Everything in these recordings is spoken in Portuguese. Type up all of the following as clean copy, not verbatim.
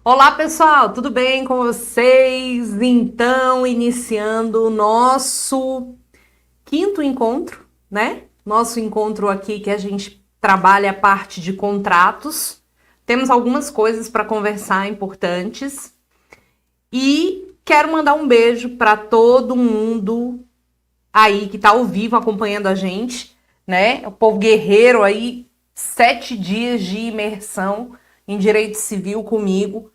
Olá pessoal, tudo bem com vocês? Então, iniciando o nosso quinto encontro, né? Nosso encontro aqui que a gente trabalha a parte de contratos. Temos algumas coisas para conversar importantes e quero mandar um beijo para todo mundo aí que está ao vivo acompanhando a gente, né? O povo guerreiro aí, 7 dias de imersão em direito civil comigo.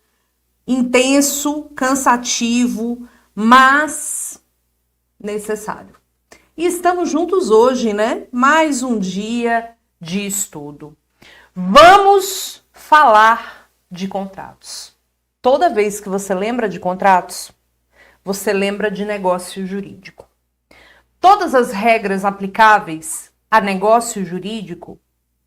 Intenso, cansativo, mas necessário. E estamos juntos hoje, né? Mais um dia de estudo. Vamos falar de contratos. Toda vez que você lembra de contratos, você lembra de negócio jurídico. Todas as regras aplicáveis a negócio jurídico,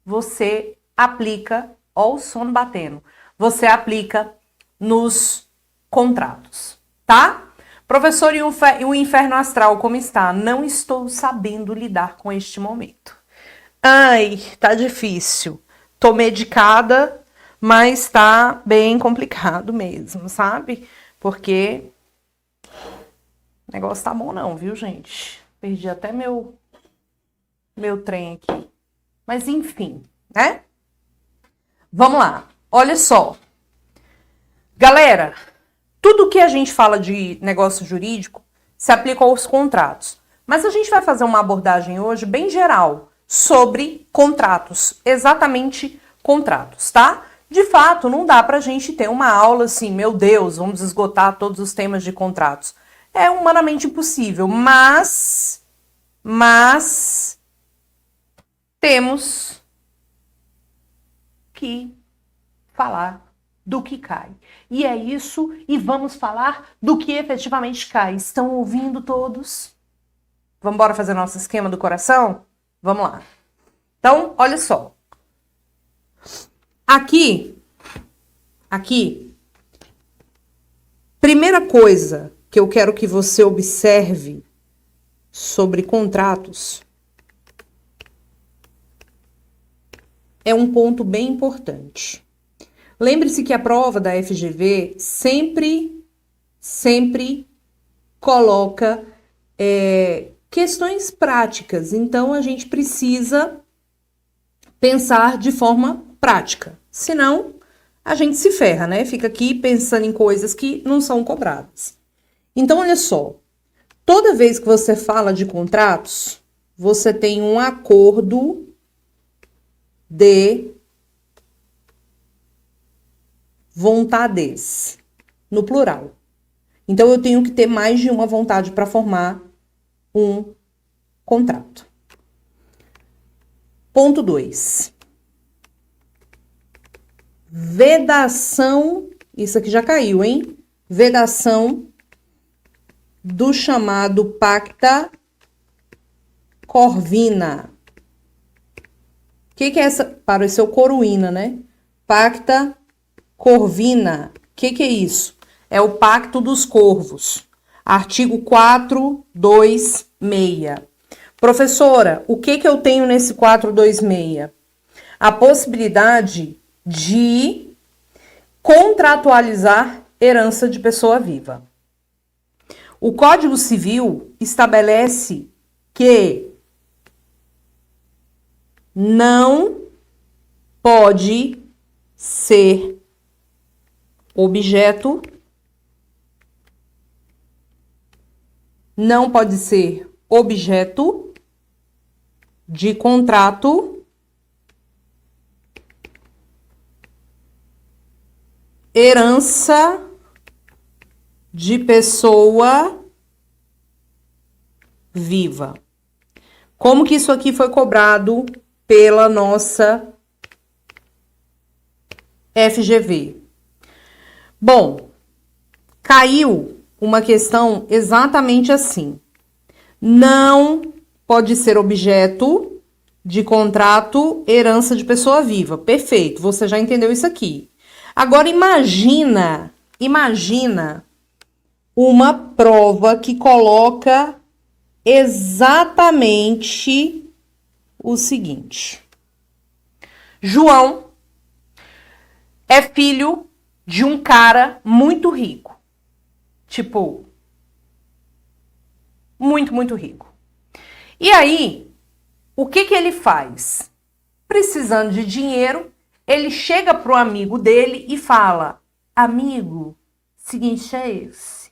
você aplica, ó o sono batendo, você aplica nos contratos, tá? Professor, e o inferno astral como está? Não estou sabendo lidar com este momento. Ai, tá difícil. Tô medicada, mas tá bem complicado mesmo, sabe? Porque o negócio tá bom não, viu, gente? Perdi até meu trem aqui. Mas enfim, né? Vamos lá. Olha só. Galera, tudo que a gente fala de negócio jurídico se aplica aos contratos. Mas a gente vai fazer uma abordagem hoje bem geral sobre contratos, exatamente contratos, tá? De fato, não dá pra gente ter uma aula assim, meu Deus, vamos esgotar todos os temas de contratos. É humanamente impossível, mas temos que falar do que cai. E é isso, e vamos falar do que efetivamente cai. Estão ouvindo todos? Vamos embora fazer nosso esquema do coração? Vamos lá. Então, olha só. Aqui, primeira coisa que eu quero que você observe sobre contratos é um ponto bem importante. Lembre-se que a prova da FGV sempre coloca questões práticas. Então, a gente precisa pensar de forma prática. Senão, a gente se ferra, né? Fica aqui pensando em coisas que não são cobradas. Então, olha só. Toda vez que você fala de contratos, você tem um acordo de vontades, no plural. Então, eu tenho que ter mais de uma vontade para formar um contrato. Ponto 2. Vedação, isso aqui já caiu, hein? Vedação do chamado Pacta Corvina. O que é essa? Pareceu Coruína, né? Pacta Corvina, o que é isso? É o Pacto dos Corvos, artigo 426. Professora, o que eu tenho nesse 426? A possibilidade de contratualizar herança de pessoa viva. O Código Civil estabelece que não pode ser objeto, não pode ser objeto de contrato herança de pessoa viva. Como que isso aqui foi cobrado pela nossa FGV. Bom, caiu uma questão exatamente assim. Não pode ser objeto de contrato herança de pessoa viva. Perfeito, você já entendeu isso aqui. Agora imagina uma prova que coloca exatamente o seguinte. João é filho de um cara muito rico. Tipo, muito rico. E aí, o que ele faz? Precisando de dinheiro, ele chega pro amigo dele e fala: amigo, seguinte é esse.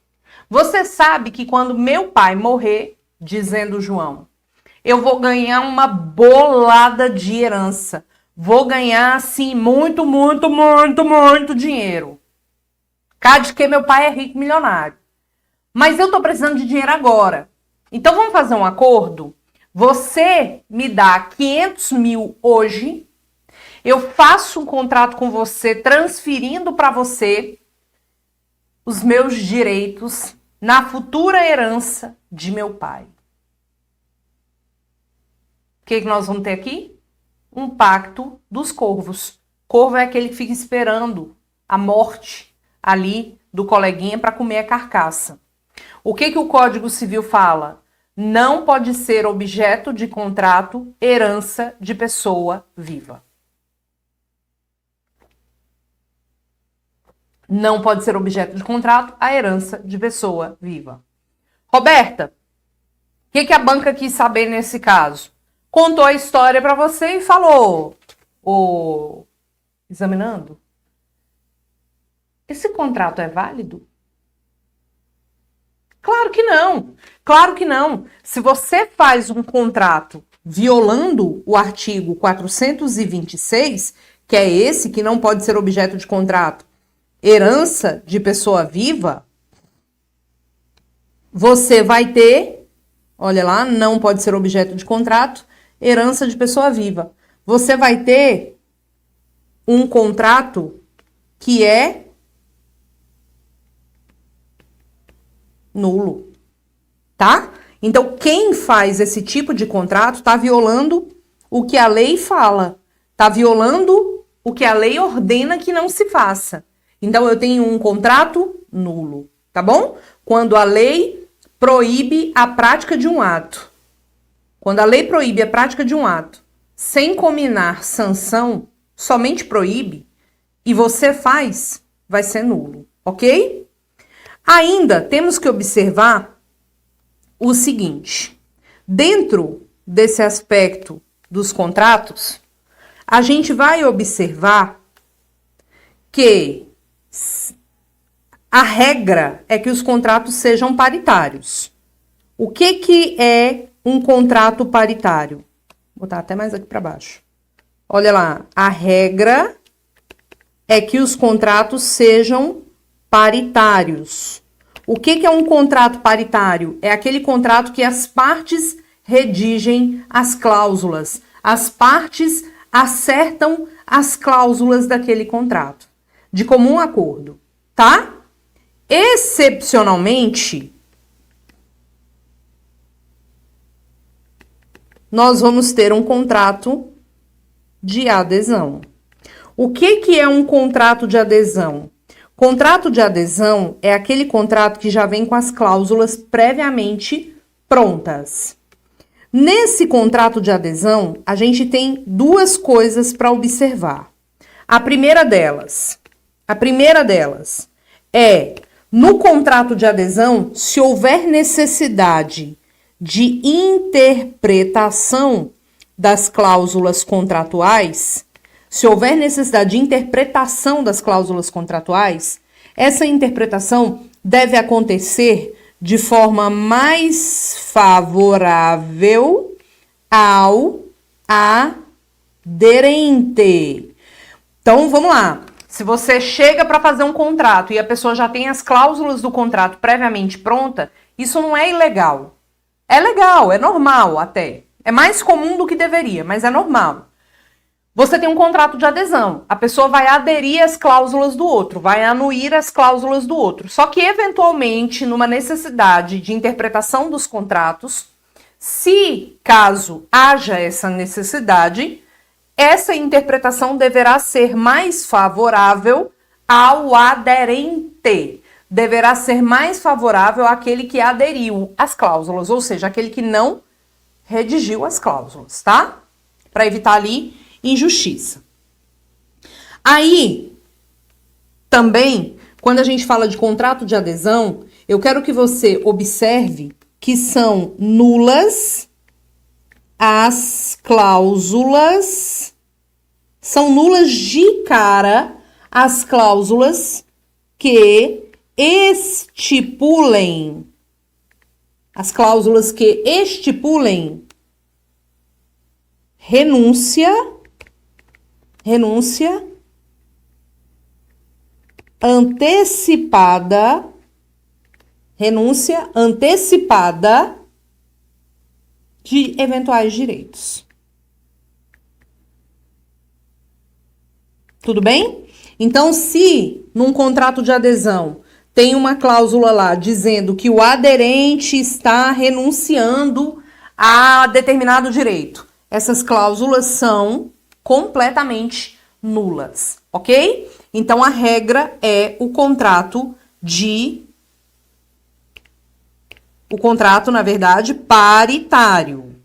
Você sabe que quando meu pai morrer, dizendo João, eu vou ganhar uma bolada de herança. Vou ganhar, assim, muito dinheiro. Cara de que meu pai é rico, milionário. Mas eu tô precisando de dinheiro agora. Então vamos fazer um acordo? Você me dá 500 mil hoje. Eu faço um contrato com você, transferindo para você os meus direitos na futura herança de meu pai. O que nós vamos ter aqui? Um pacto dos corvos. Corvo é aquele que fica esperando a morte ali do coleguinha para comer a carcaça. O que o Código Civil fala? Não pode ser objeto de contrato herança de pessoa viva. Não pode ser objeto de contrato a herança de pessoa viva. Roberta, o que a banca quis saber nesse caso? Contou a história para você e falou, examinando, esse contrato é válido? Claro que não, claro que não. Se você faz um contrato violando o artigo 426, que é esse que não pode ser objeto de contrato, herança de pessoa viva, você vai ter, olha lá, não pode ser objeto de contrato, herança de pessoa viva. Você vai ter um contrato que é nulo, tá? Então, quem faz esse tipo de contrato está violando o que a lei fala, está violando o que a lei ordena que não se faça. Então, eu tenho um contrato nulo, tá bom? Quando a lei proíbe a prática de um ato. Quando a lei proíbe a prática de um ato sem combinar sanção, somente proíbe, e você faz, vai ser nulo, ok? Ainda temos que observar o seguinte. Dentro desse aspecto dos contratos, a gente vai observar que a regra é que os contratos sejam paritários. O que é um contrato paritário? Vou botar até mais aqui para baixo. Olha lá, a regra é que os contratos sejam paritários. O que é um contrato paritário? É aquele contrato que as partes redigem as cláusulas. As partes acertam as cláusulas daquele contrato, de comum acordo, tá? Excepcionalmente, nós vamos ter um contrato de adesão. O que é um contrato de adesão? Contrato de adesão é aquele contrato que já vem com as cláusulas previamente prontas. Nesse contrato de adesão, a gente tem duas coisas para observar. A primeira delas é, no contrato de adesão, se houver necessidade de interpretação das cláusulas contratuais, essa interpretação deve acontecer de forma mais favorável ao aderente. Então, vamos lá. Se você chega para fazer um contrato e a pessoa já tem as cláusulas do contrato previamente pronta, isso não é ilegal. É legal, é normal até. É mais comum do que deveria, mas é normal. Você tem um contrato de adesão. A pessoa vai aderir às cláusulas do outro, vai anuir as cláusulas do outro. Só que, eventualmente, numa necessidade de interpretação dos contratos, se caso haja essa necessidade, essa interpretação deverá ser mais favorável ao aderente. Deverá ser mais favorável àquele que aderiu às cláusulas, ou seja, aquele que não redigiu as cláusulas, tá? Para evitar ali injustiça. Aí, também, quando a gente fala de contrato de adesão, eu quero que você observe que são nulas as cláusulas, são nulas de cara as cláusulas que estipulem, renúncia antecipada de eventuais direitos. Tudo bem? Então, se num contrato de adesão tem uma cláusula lá dizendo que o aderente está renunciando a determinado direito, essas cláusulas são completamente nulas, ok? Então, a regra é o contrato, na verdade, paritário.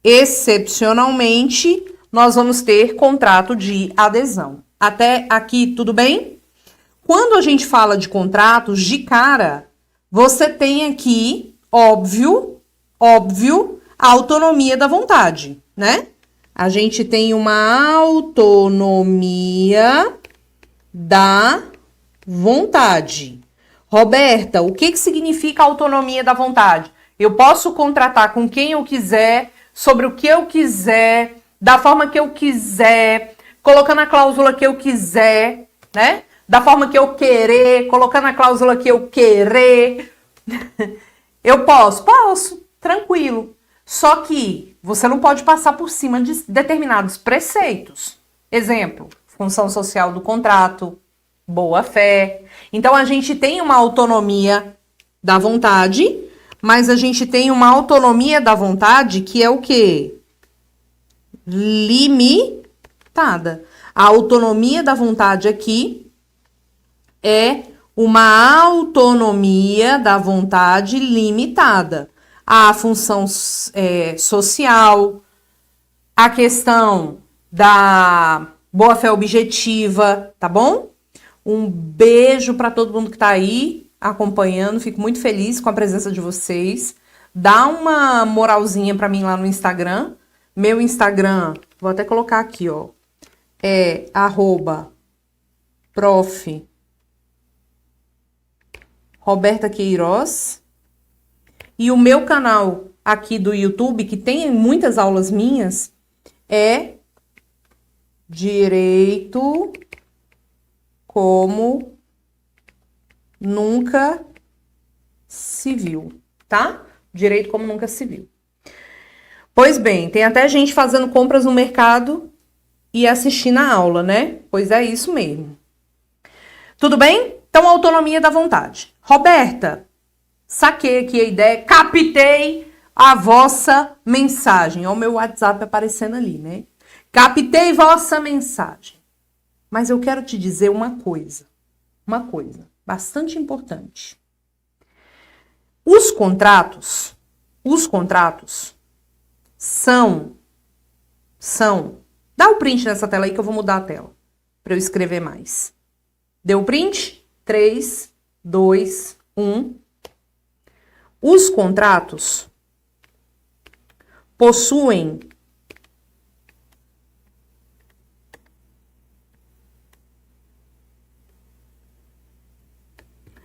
Excepcionalmente, nós vamos ter contrato de adesão. Até aqui, tudo bem? Quando a gente fala de contratos de cara, você tem aqui, óbvio, a autonomia da vontade, né? A gente tem uma autonomia da vontade. Roberta, o que significa autonomia da vontade? Eu posso contratar com quem eu quiser, sobre o que eu quiser, da forma que eu quiser, colocando a cláusula que eu quiser, né? Da forma que eu querer, colocando a cláusula que eu querer. Eu posso, tranquilo. Só que você não pode passar por cima de determinados preceitos. Exemplo, função social do contrato, boa-fé. Então, a gente tem uma autonomia da vontade, mas a gente tem uma autonomia da vontade que é o quê? Limitada. A autonomia da vontade aqui é uma autonomia da vontade limitada. A função social, a questão da boa-fé objetiva, tá bom? Um beijo para todo mundo que tá aí acompanhando, fico muito feliz com a presença de vocês. Dá uma moralzinha para mim lá no Instagram. Meu Instagram, vou até colocar aqui, ó, é @prof. Roberta Queiroz. E o meu canal aqui do YouTube, que tem muitas aulas minhas, é Direito como Nunca Se Viu, tá? Direito como Nunca Se Viu. Pois bem, tem até gente fazendo compras no mercado e assistindo a aula, né? Pois é isso mesmo. Tudo bem? Então, autonomia da vontade. Roberta, saquei aqui a ideia, captei a vossa mensagem. Olha o meu WhatsApp aparecendo ali, né? Captei vossa mensagem. Mas eu quero te dizer uma coisa bastante importante. Os contratos são, dá o print nessa tela aí que eu vou mudar a tela, para eu escrever mais. Deu o print? 3, 2, 1. Os contratos possuem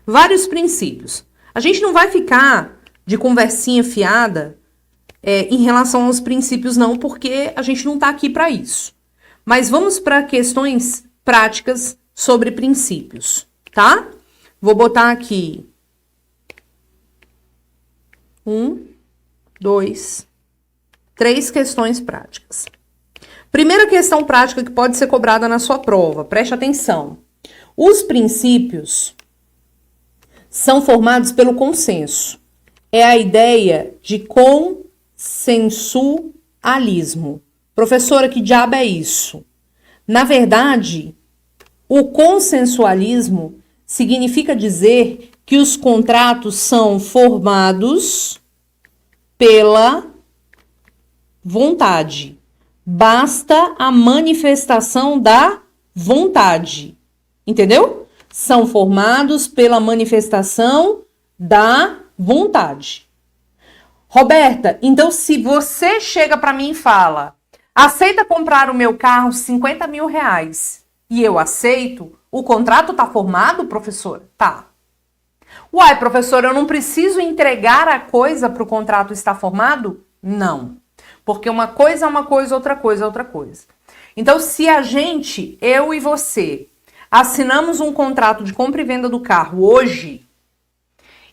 vários princípios. A gente não vai ficar de conversinha fiada em relação aos princípios, não, porque a gente não está aqui para isso. Mas vamos para questões práticas sobre princípios, tá? Vou botar aqui 1, 2, 3 questões práticas. Primeira questão prática que pode ser cobrada na sua prova, preste atenção. Os princípios são formados pelo consenso. É a ideia de consensualismo. Professora, que diabo é isso? Na verdade, o consensualismo significa dizer que os contratos são formados pela vontade. Basta a manifestação da vontade. Entendeu? São formados pela manifestação da vontade. Roberta, então se você chega para mim e fala, aceita comprar o meu carro 50 mil reais e eu aceito, o contrato tá formado, professora? Tá. Uai, professora, eu não preciso entregar a coisa para o contrato estar formado? Não. Porque uma coisa é uma coisa, outra coisa é outra coisa. Então, se a gente, eu e você, assinamos um contrato de compra e venda do carro hoje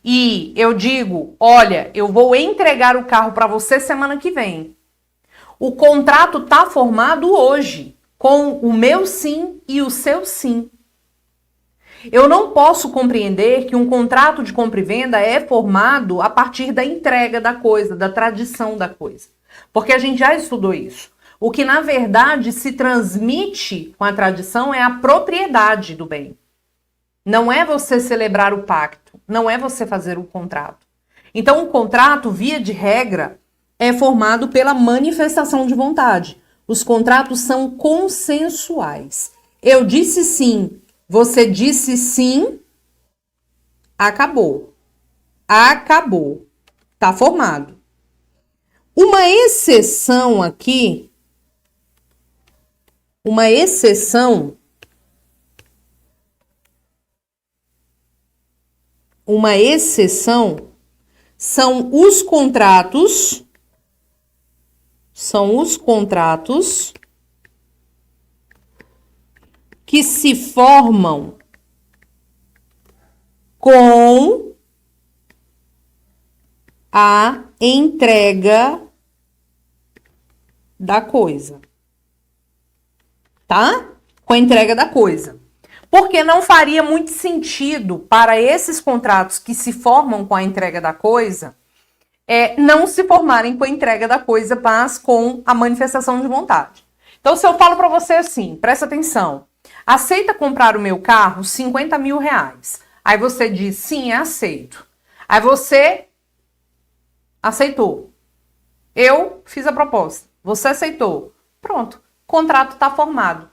e eu digo, olha, eu vou entregar o carro para você semana que vem. O contrato tá formado hoje, com o meu sim e o seu sim. Eu não posso compreender que um contrato de compra e venda é formado a partir da entrega da coisa, da tradição da coisa. Porque a gente já estudou isso. O que, na verdade, se transmite com a tradição é a propriedade do bem. Não é você celebrar o pacto, não é você fazer o contrato. Então, o contrato, via de regra, é formado pela manifestação de vontade. Os contratos são consensuais. Eu disse sim, você disse sim, acabou. Acabou. Tá formado. Uma exceção aqui, uma exceção são os contratos que se formam com a entrega da coisa. Tá? Com a entrega da coisa. Porque não faria muito sentido para esses contratos que se formam com a entrega da coisa não se formarem com a entrega da coisa, mas com a manifestação de vontade. Então, se eu falo para você assim, presta atenção, aceita comprar o meu carro 50 mil reais. Aí você diz, sim, aceito. Aí você aceitou. Eu fiz a proposta. Você aceitou. Pronto. O contrato está formado.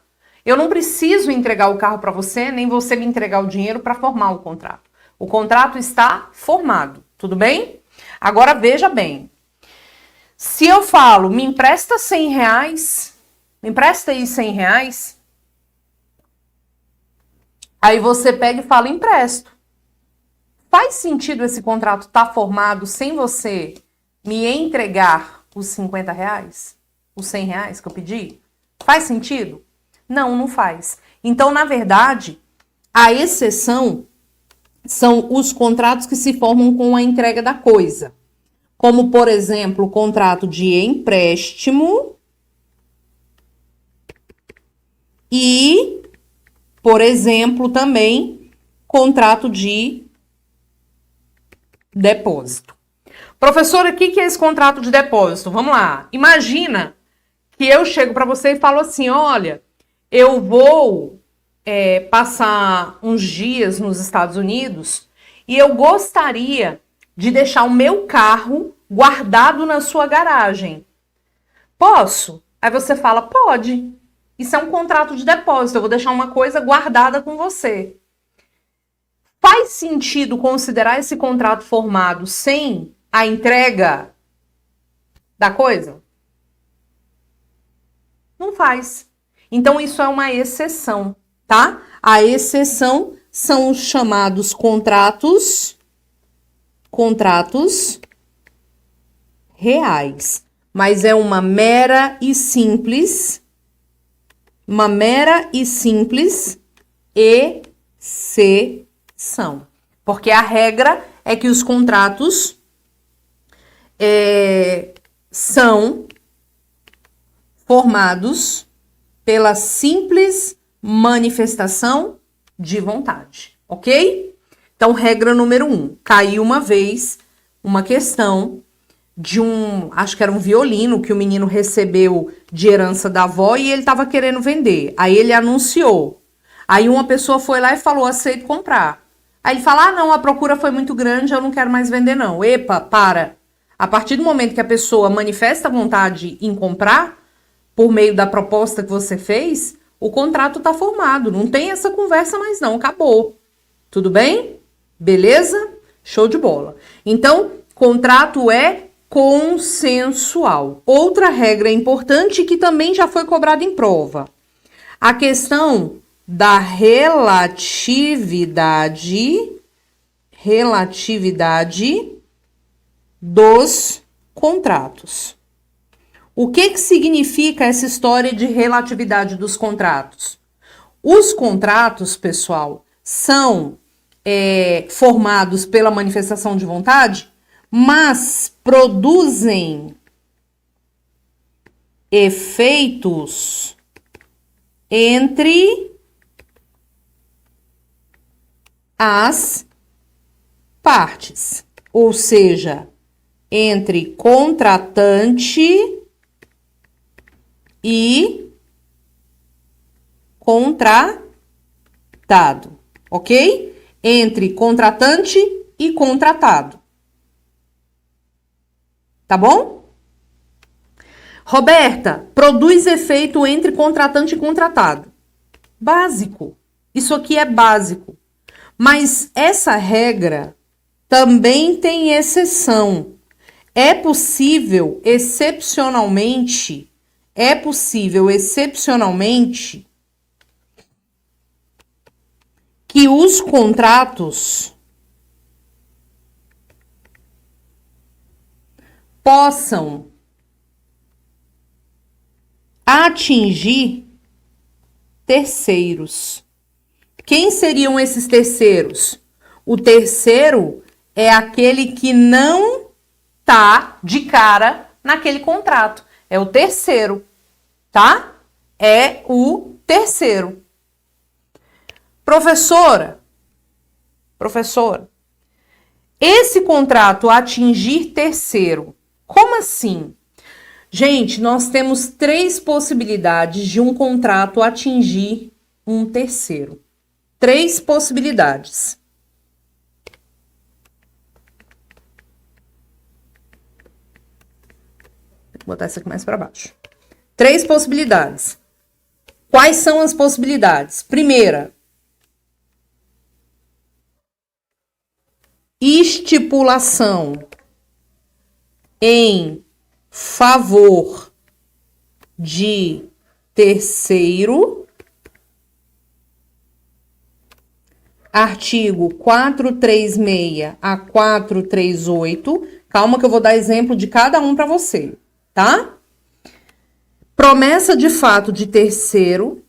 Eu não preciso entregar o carro para você, nem você me entregar o dinheiro para formar o contrato. O contrato está formado. Tudo bem? Agora veja bem. Se eu falo, me empresta 100 reais, me empresta aí 100 reais, aí você pega e fala, empresto. Faz sentido esse contrato estar formado sem você me entregar os 50 reais? Os 100 reais que eu pedi? Faz sentido? Não, não faz. Então, na verdade, a exceção são os contratos que se formam com a entrega da coisa. Como, por exemplo, o contrato de empréstimo e, por exemplo, também contrato de depósito. Professora, o que é esse contrato de depósito? Vamos lá. Imagina que eu chego para você e falo assim, olha, eu vou passar uns dias nos Estados Unidos e eu gostaria de deixar o meu carro guardado na sua garagem. Posso? Aí você fala, pode. Isso é um contrato de depósito, eu vou deixar uma coisa guardada com você. Faz sentido considerar esse contrato formado sem a entrega da coisa? Não faz. Então, isso é uma exceção, tá? A exceção são os chamados contratos reais. Mas é uma mera e simples exceção. Porque a regra é que os contratos são formados pela simples manifestação de vontade, ok? Então, regra número 1. Caiu uma vez uma questão de acho que era um violino que o menino recebeu de herança da avó e ele estava querendo vender. Aí ele anunciou. Aí uma pessoa foi lá e falou, aceito comprar. Aí ele fala, não, a procura foi muito grande, eu não quero mais vender não. Epa, para. A partir do momento que a pessoa manifesta vontade em comprar, por meio da proposta que você fez, o contrato está formado. Não tem essa conversa mais não, acabou. Tudo bem? Beleza? Show de bola. Então, contrato é consensual. Outra regra importante que também já foi cobrada em prova. A questão da relatividade dos contratos. O que significa essa história de relatividade dos contratos? Os contratos, pessoal, são formados pela manifestação de vontade, mas produzem efeitos entre as partes, ou seja, entre contratante e contratado, ok? Entre contratante e contratado. Tá bom? Roberta, produz efeito entre contratante e contratado. Básico. Isso aqui é básico. Mas essa regra também tem exceção. É possível, excepcionalmente, que os contratos possam atingir terceiros. Quem seriam esses terceiros? O terceiro é aquele que não tá de cara naquele contrato. É o terceiro, tá? É o terceiro. Professora, esse contrato atingir terceiro, como assim? Gente, nós temos 3 possibilidades de um contrato atingir um terceiro. 3 possibilidades. Vou botar isso aqui mais para baixo. 3 possibilidades. Quais são as possibilidades? Primeira, estipulação em favor de terceiro, artigo 436 a 438. Calma que eu vou dar exemplo de cada um para você, tá? Promessa de fato de terceiro,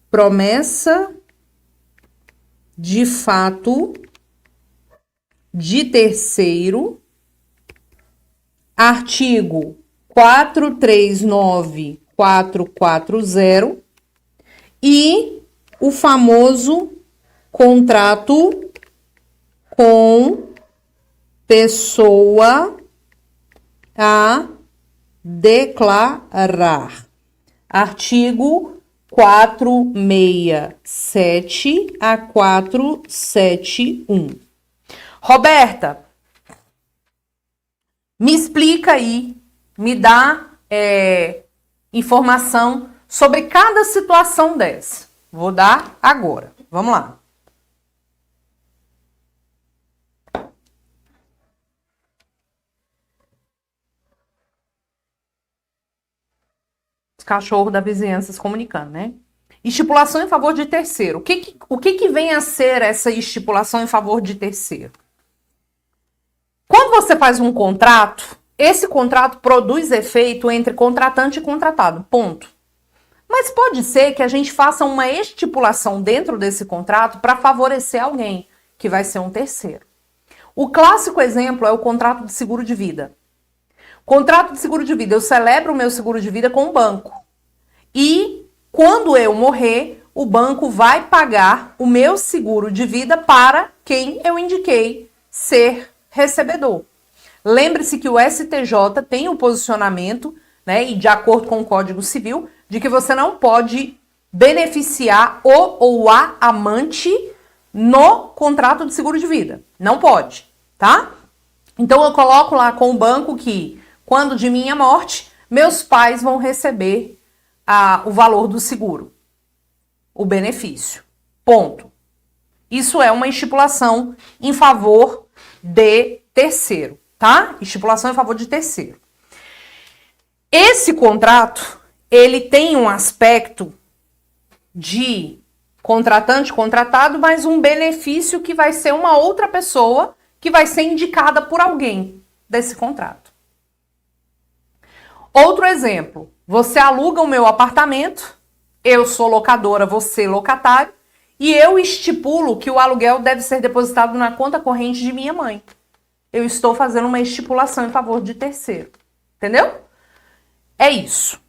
promessa de fato de terceiro, artigo 439, 440 e o famoso contrato com pessoa a declarar. Artigo 467 a 471. Roberta, me explica aí, me dá informação sobre cada situação dessa. Vou dar agora. Vamos lá. Os cachorros da vizinhança se comunicando, né? Estipulação em favor de terceiro. O que vem a ser essa estipulação em favor de terceiro? Quando você faz um contrato, esse contrato produz efeito entre contratante e contratado, ponto. Mas pode ser que a gente faça uma estipulação dentro desse contrato para favorecer alguém, que vai ser um terceiro. O clássico exemplo é o contrato de seguro de vida. Contrato de seguro de vida, eu celebro o meu seguro de vida com o banco. E quando eu morrer, o banco vai pagar o meu seguro de vida para quem eu indiquei ser recebedor. Lembre-se que o STJ tem o posicionamento, né, e de acordo com o Código Civil, de que você não pode beneficiar o ou a amante no contrato de seguro de vida. Não pode, tá? Então eu coloco lá com o banco que, quando de minha morte, meus pais vão receber o valor do seguro, o benefício. Ponto. Isso é uma estipulação em favor de terceiro, tá? Estipulação em favor de terceiro. Esse contrato, ele tem um aspecto de contratante-contratado, mas um benefício que vai ser uma outra pessoa que vai ser indicada por alguém desse contrato. Outro exemplo, você aluga o meu apartamento, eu sou locadora, você locatário, e eu estipulo que o aluguel deve ser depositado na conta corrente de minha mãe. Eu estou fazendo uma estipulação em favor de terceiro. Entendeu? É isso.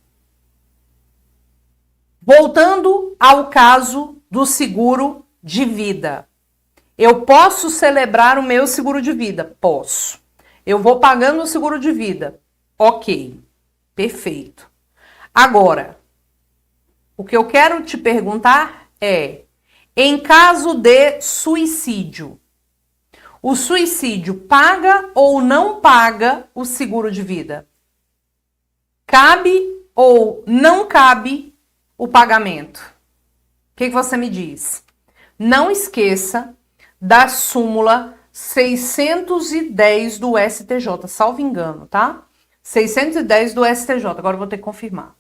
Voltando ao caso do seguro de vida. Eu posso celebrar o meu seguro de vida? Posso. Eu vou pagando o seguro de vida? Ok. Perfeito. Agora, o que eu quero te perguntar é, em caso de suicídio, o suicídio paga ou não paga o seguro de vida? Cabe ou não cabe o pagamento? O que você me diz? Não esqueça da súmula 610 do STJ, salvo engano, tá? 610 do STJ, agora eu vou ter que confirmar.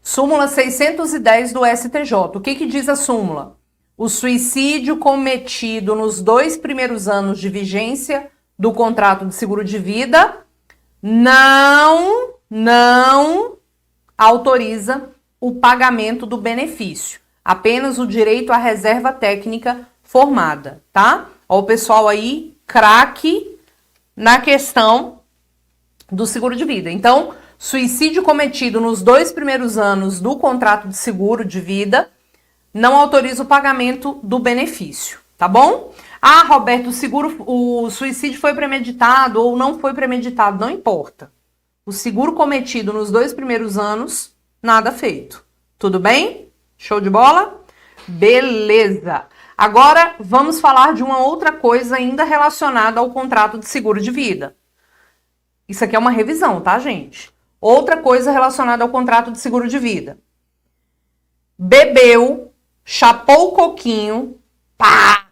Súmula 610 do STJ. O que diz a súmula? O suicídio cometido nos 2 primeiros anos de vigência do contrato de seguro de vida não autoriza o pagamento do benefício. Apenas o direito à reserva técnica formada, tá? Ó, o pessoal aí, craque na questão do seguro de vida. Então, suicídio cometido nos 2 primeiros anos do contrato de seguro de vida não autoriza o pagamento do benefício, tá bom? Ah, Roberto, o suicídio foi premeditado ou não foi premeditado, não importa. O seguro cometido nos 2 primeiros anos, nada feito. Tudo bem? Show de bola? Beleza. Agora, vamos falar de uma outra coisa ainda relacionada ao contrato de seguro de vida. Isso aqui é uma revisão, tá, gente? Outra coisa relacionada ao contrato de seguro de vida. Bebeu, chapou o coquinho, pá!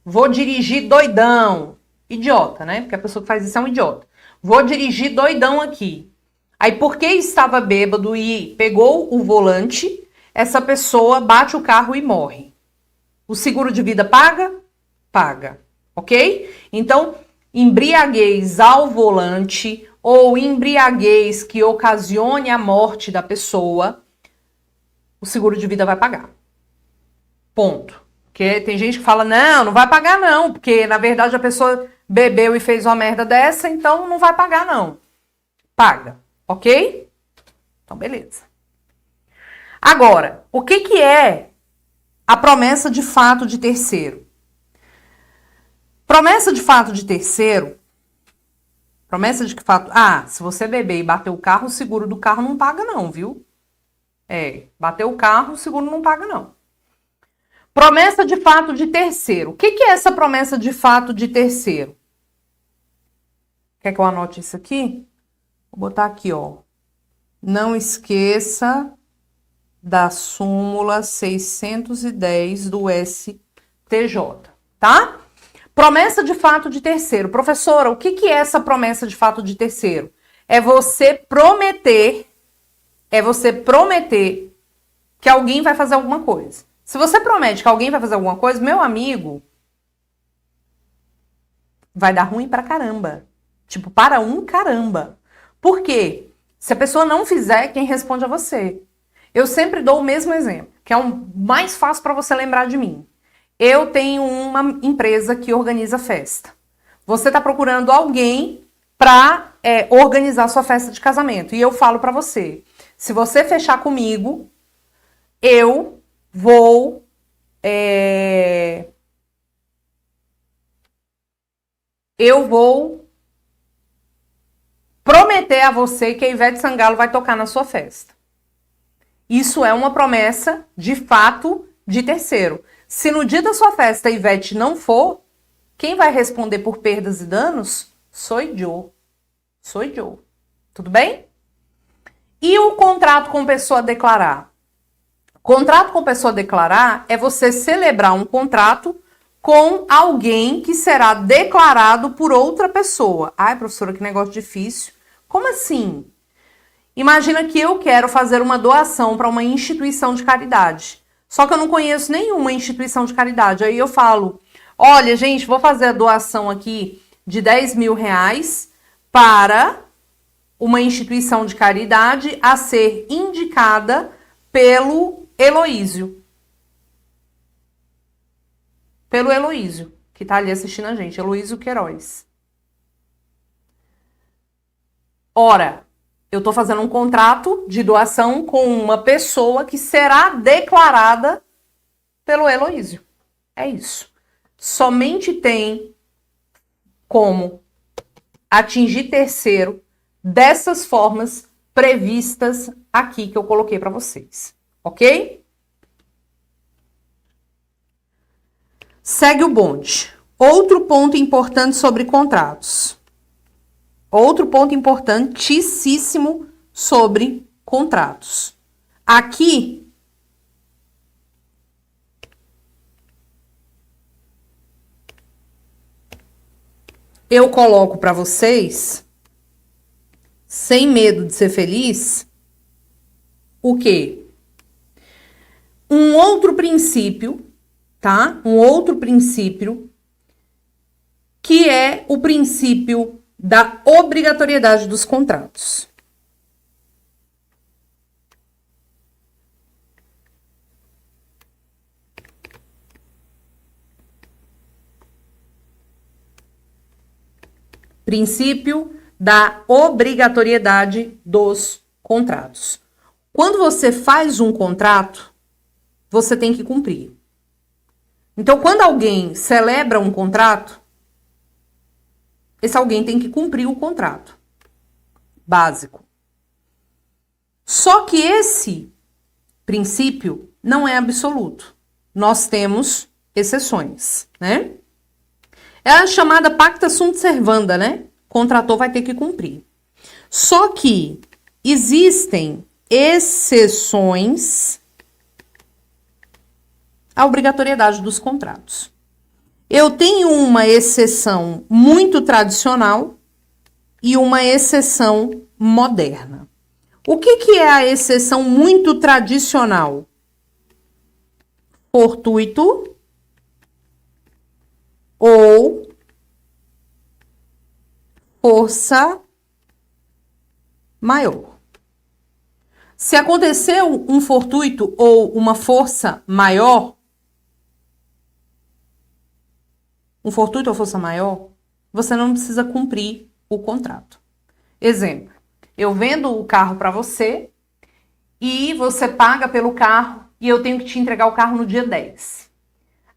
Vou dirigir doidão. Idiota, né? Porque a pessoa que faz isso é um idiota. Vou dirigir doidão aqui. Aí, porque estava bêbado e pegou o volante, essa pessoa bate o carro e morre. O seguro de vida paga? Paga. Ok? Então, embriaguez ao volante ou embriaguez que ocasione a morte da pessoa, o seguro de vida vai pagar. Ponto. Porque tem gente que fala, não vai pagar não, porque na verdade a pessoa bebeu e fez uma merda dessa, então não vai pagar não. Paga, ok? Então, beleza. Agora, o que é a promessa de fato de terceiro? Promessa de fato de terceiro, promessa de fato, se você beber e bater o carro, o seguro do carro não paga não, viu? Bater o carro, o seguro não paga não. Promessa de fato de terceiro. O que é essa promessa de fato de terceiro? Quer que eu anote isso aqui? Vou botar aqui, ó. Não esqueça da súmula 610 do STJ, tá? Promessa de fato de terceiro. Professora, o que é essa promessa de fato de terceiro? É você prometer que alguém vai fazer alguma coisa. Se você promete que alguém vai fazer alguma coisa, meu amigo, vai dar ruim pra caramba. Tipo, para um caramba. Por quê? Se a pessoa não fizer, quem responde é você. Eu sempre dou o mesmo exemplo, que é o mais fácil para você lembrar de mim. Eu tenho uma empresa que organiza festa. Você está procurando alguém para organizar sua festa de casamento. E eu falo para você, se você fechar comigo, eu vou prometer a você que a Ivete Sangalo vai tocar na sua festa. Isso é uma promessa, de fato, de terceiro. Se no dia da sua festa a Ivete não for, quem vai responder por perdas e danos? Sou eu. Sou eu. Tudo bem? E o contrato com pessoa a declarar? Contrato com pessoa a declarar é você celebrar um contrato com alguém que será declarado por outra pessoa. Ai, professora, que negócio difícil. Como assim? Imagina que eu quero fazer uma doação para uma instituição de caridade. Só que eu não conheço nenhuma instituição de caridade. Aí eu falo, olha, gente, vou fazer a doação aqui de 10 mil reais para uma instituição de caridade a ser indicada pelo Heloísio. Pelo Heloísio, que está ali assistindo a gente, Heloísio Queiroz. Ora, eu estou fazendo um contrato de doação com uma pessoa que será declarada pelo Heloísio. É isso. Somente tem como atingir terceiro dessas formas previstas aqui que eu coloquei para vocês. Ok? Segue o bonde. Outro ponto importante sobre contratos. Outro ponto importantíssimo sobre contratos. Aqui, eu coloco para vocês, sem medo de ser feliz, o quê? Um outro princípio, tá? Um outro princípio, que é o princípio da obrigatoriedade dos contratos. Princípio da obrigatoriedade dos contratos. Quando você faz um contrato, você tem que cumprir. Então, quando alguém celebra um contrato, esse alguém tem que cumprir o contrato. Básico. Só que esse princípio não é absoluto. Nós temos exceções, né? É a chamada pacta sunt servanda, né? Contratou vai ter que cumprir. Só que existem exceções à obrigatoriedade dos contratos. Eu tenho uma exceção muito tradicional e uma exceção moderna. O que é a exceção muito tradicional? Fortuito ou força maior. Se aconteceu um fortuito ou uma força maior, um fortuito ou força maior, você não precisa cumprir o contrato. Exemplo, eu vendo o carro para você e você paga pelo carro e eu tenho que te entregar o carro no dia 10.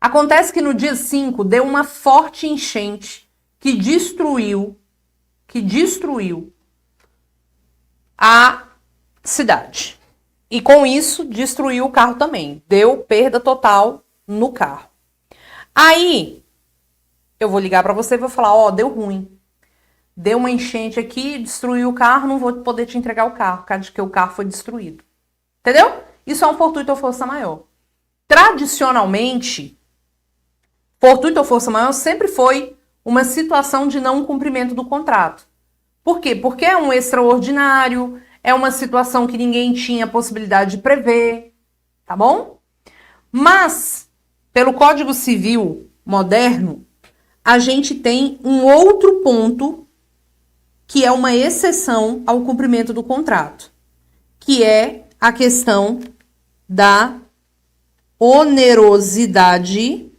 Acontece que no dia 5 deu uma forte enchente que destruiu a cidade. E com isso destruiu o carro também. Deu perda total no carro. Aí eu vou ligar para você e vou falar, ó, deu ruim. Deu uma enchente aqui, destruiu o carro, não vou poder te entregar o carro, por causa de que o carro foi destruído. Entendeu? Isso é um fortuito ou força maior. Tradicionalmente, fortuito ou força maior sempre foi uma situação de não cumprimento do contrato. Por quê? Porque é um extraordinário, é uma situação que ninguém tinha possibilidade de prever, tá bom? Mas, pelo Código Civil moderno, a gente tem um outro ponto que é uma exceção ao cumprimento do contrato, que é a questão da onerosidade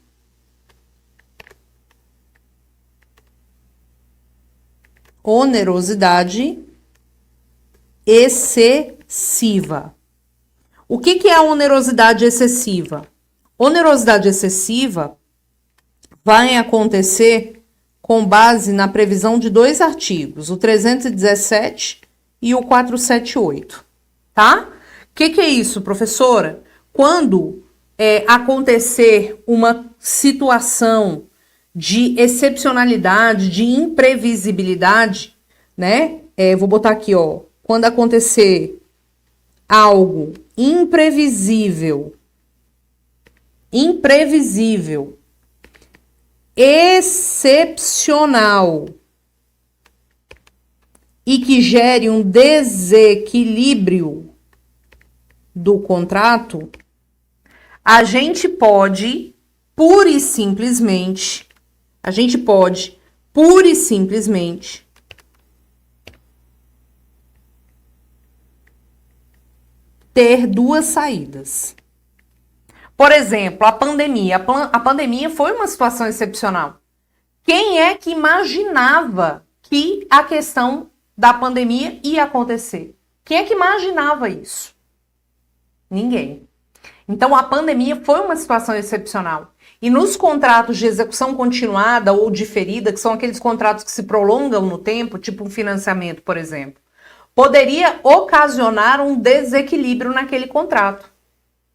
excessiva. O que é a onerosidade excessiva? Onerosidade excessiva vai acontecer com base na previsão de dois artigos, o 317 e o 478, tá? O que é isso, professora? Quando acontecer uma situação de excepcionalidade, de imprevisibilidade, né? Vou botar aqui, ó. Quando acontecer algo imprevisível, excepcional e que gere um desequilíbrio do contrato, a gente pode pura e simplesmente ter duas saídas. Por exemplo, a pandemia. A pandemia foi uma situação excepcional. Quem é que imaginava que a questão da pandemia ia acontecer? Quem é que imaginava isso? Ninguém. Então, a pandemia foi uma situação excepcional. E nos contratos de execução continuada ou diferida, que são aqueles contratos que se prolongam no tempo, tipo um financiamento, por exemplo, poderia ocasionar um desequilíbrio naquele contrato,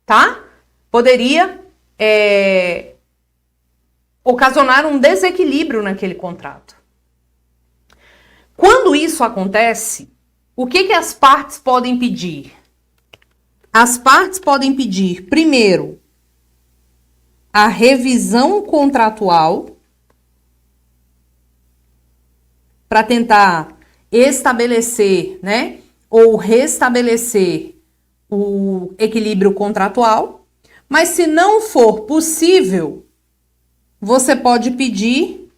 tá? Poderia ocasionar um desequilíbrio naquele contrato. Quando isso acontece, o que as partes podem pedir? As partes podem pedir, primeiro, a revisão contratual para tentar estabelecer, né, ou restabelecer o equilíbrio contratual. Mas se não for possível, você pode pedir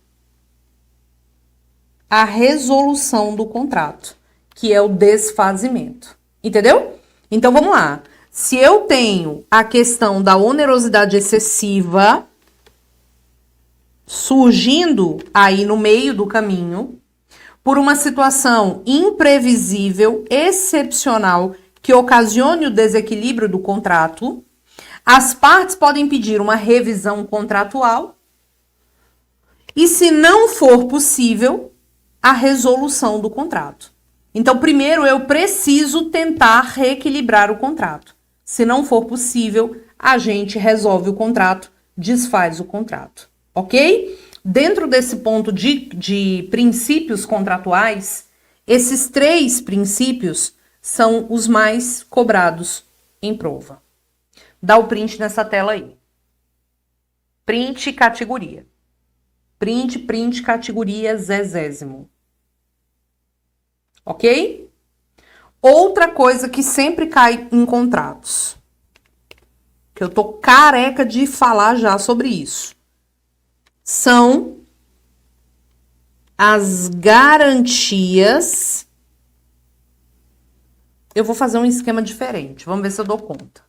a resolução do contrato, que é o desfazimento. Entendeu? Então, vamos lá. Se eu tenho a questão da onerosidade excessiva surgindo aí no meio do caminho, por uma situação imprevisível, excepcional, que ocasione o desequilíbrio do contrato, as partes podem pedir uma revisão contratual e, se não for possível, a resolução do contrato. Então, primeiro eu preciso tentar reequilibrar o contrato. Se não for possível, a gente resolve o contrato, desfaz o contrato, ok? Dentro desse ponto de princípios contratuais, esses 3 princípios são os mais cobrados em prova. Dá o print nessa tela aí. Print categoria. Print categoria zezésimo. Ok? Outra coisa que sempre cai em contratos, que eu tô careca de falar já sobre isso, são as garantias. Eu vou fazer um esquema diferente. Vamos ver se eu dou conta.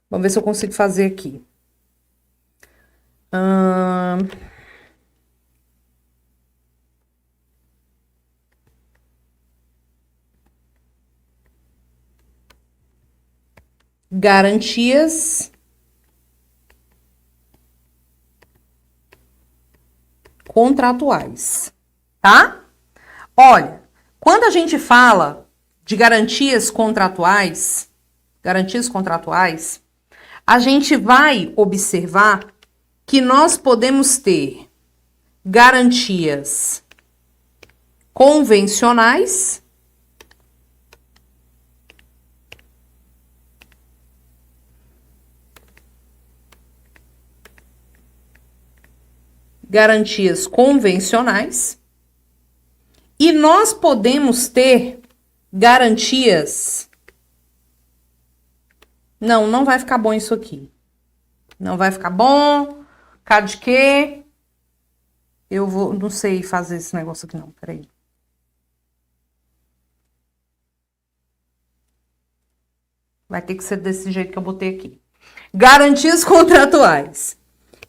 Vamos ver se eu consigo fazer aqui. Garantias contratuais, tá? Olha, quando a gente fala de garantias contratuais, a gente vai observar que nós podemos ter garantias convencionais e nós podemos ter garantias. Não vai ficar bom isso aqui. Não vai ficar bom. Cá de quê? Eu não sei fazer esse negócio aqui não, peraí. Vai ter que ser desse jeito que eu botei aqui. Garantias contratuais.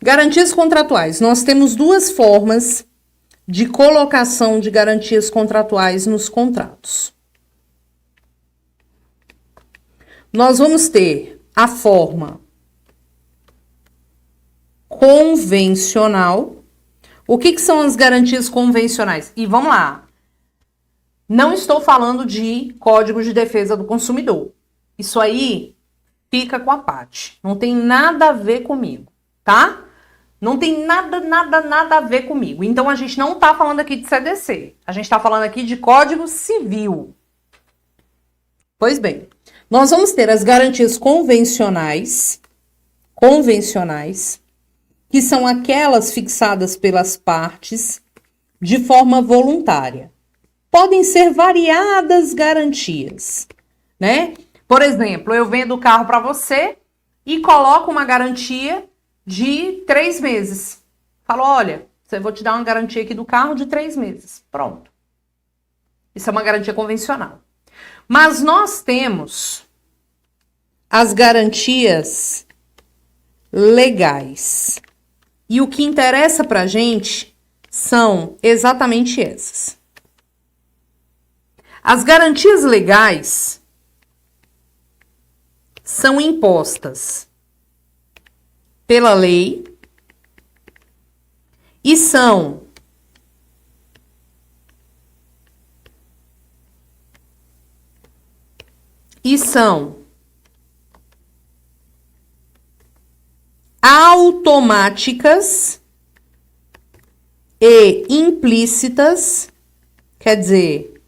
Garantias contratuais. Nós temos duas formas de colocação de garantias contratuais nos contratos. Nós vamos ter a forma convencional. O que são as garantias convencionais? E vamos lá. Não estou falando de Código de Defesa do Consumidor. Isso aí fica com a Paty. Não tem nada a ver comigo, tá? Não tem nada a ver comigo. Então, a gente não tá falando aqui de CDC. A gente tá falando aqui de Código Civil. Pois bem, nós vamos ter as garantias convencionais, que são aquelas fixadas pelas partes de forma voluntária. Podem ser variadas garantias, né? Por exemplo, eu vendo o carro para você e coloco uma garantia de 3 meses. Falo, olha, eu vou te dar uma garantia aqui do carro de 3 meses. Pronto. Isso é uma garantia convencional. Mas nós temos as garantias legais. E o que interessa pra gente são exatamente essas. As garantias legais são impostas pela lei e são automáticas e implícitas, quer dizer,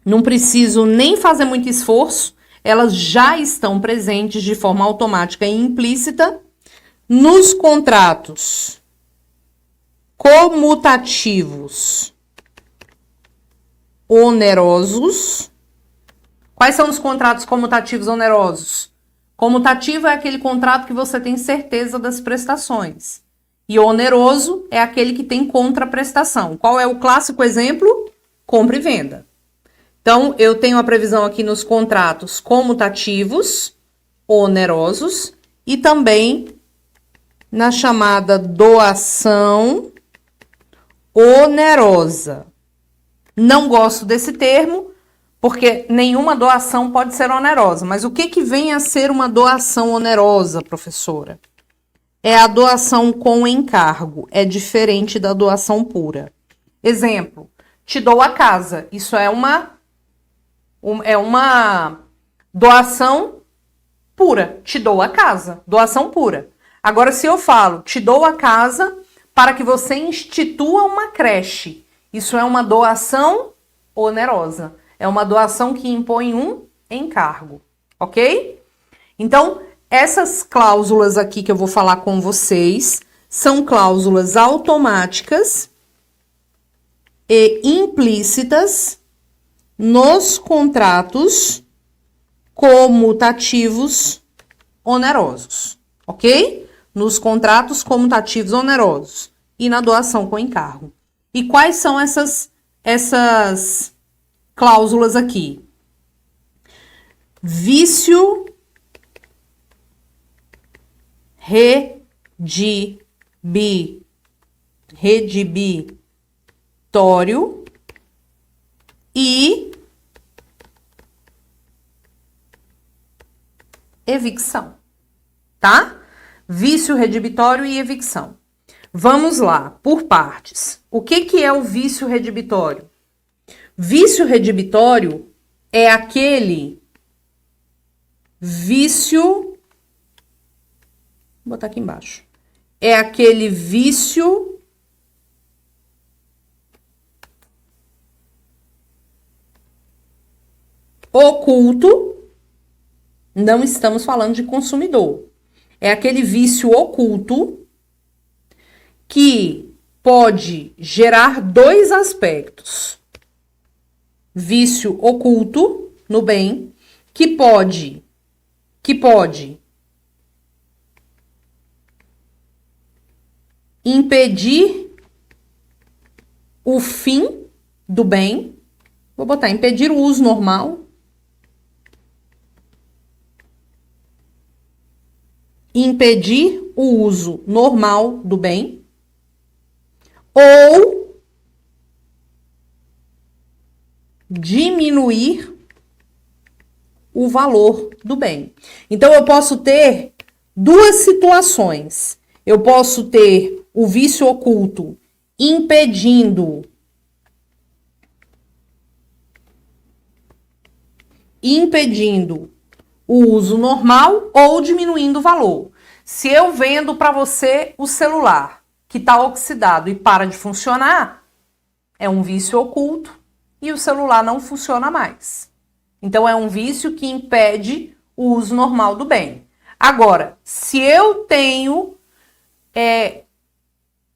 não preciso nem fazer muito esforço, elas já estão presentes de forma automática e implícita nos contratos comutativos onerosos. Quais são os contratos comutativos onerosos? Comutativo é aquele contrato que você tem certeza das prestações. E oneroso é aquele que tem contraprestação. Qual é o clássico exemplo? Compra e venda. Então, eu tenho a previsão aqui nos contratos comutativos onerosos e também na chamada doação onerosa. Não gosto desse termo, porque nenhuma doação pode ser onerosa. Mas o que vem a ser uma doação onerosa, professora? É a doação com encargo. É diferente da doação pura. Exemplo, te dou a casa. Isso é uma doação pura. Te dou a casa. Doação pura. Agora, se eu falo, te dou a casa para que você institua uma creche. Isso é uma doação onerosa. É uma doação que impõe um encargo, ok? Então, essas cláusulas aqui que eu vou falar com vocês são cláusulas automáticas e implícitas nos contratos comutativos onerosos, ok? Nos contratos comutativos onerosos e na doação com encargo. E quais são essas cláusulas aqui? Vício redibitório e evicção, tá? Vício redibitório e evicção. Vamos lá, por partes. O que é o vício redibitório? Vício redibitório é aquele vício... Vou botar aqui embaixo. É aquele vício oculto. Não estamos falando de consumidor. É aquele vício oculto que pode gerar dois aspectos. Vício oculto no bem, que pode impedir o fim do bem. Vou botar impedir o uso normal. impedir o uso normal do bem ou diminuir o valor do bem. Então, eu posso ter duas situações. Eu posso ter o vício oculto impedindo o uso normal ou diminuindo o valor. Se eu vendo para você o celular que está oxidado e para de funcionar, é um vício oculto e o celular não funciona mais. Então, é um vício que impede o uso normal do bem. Agora, se eu tenho...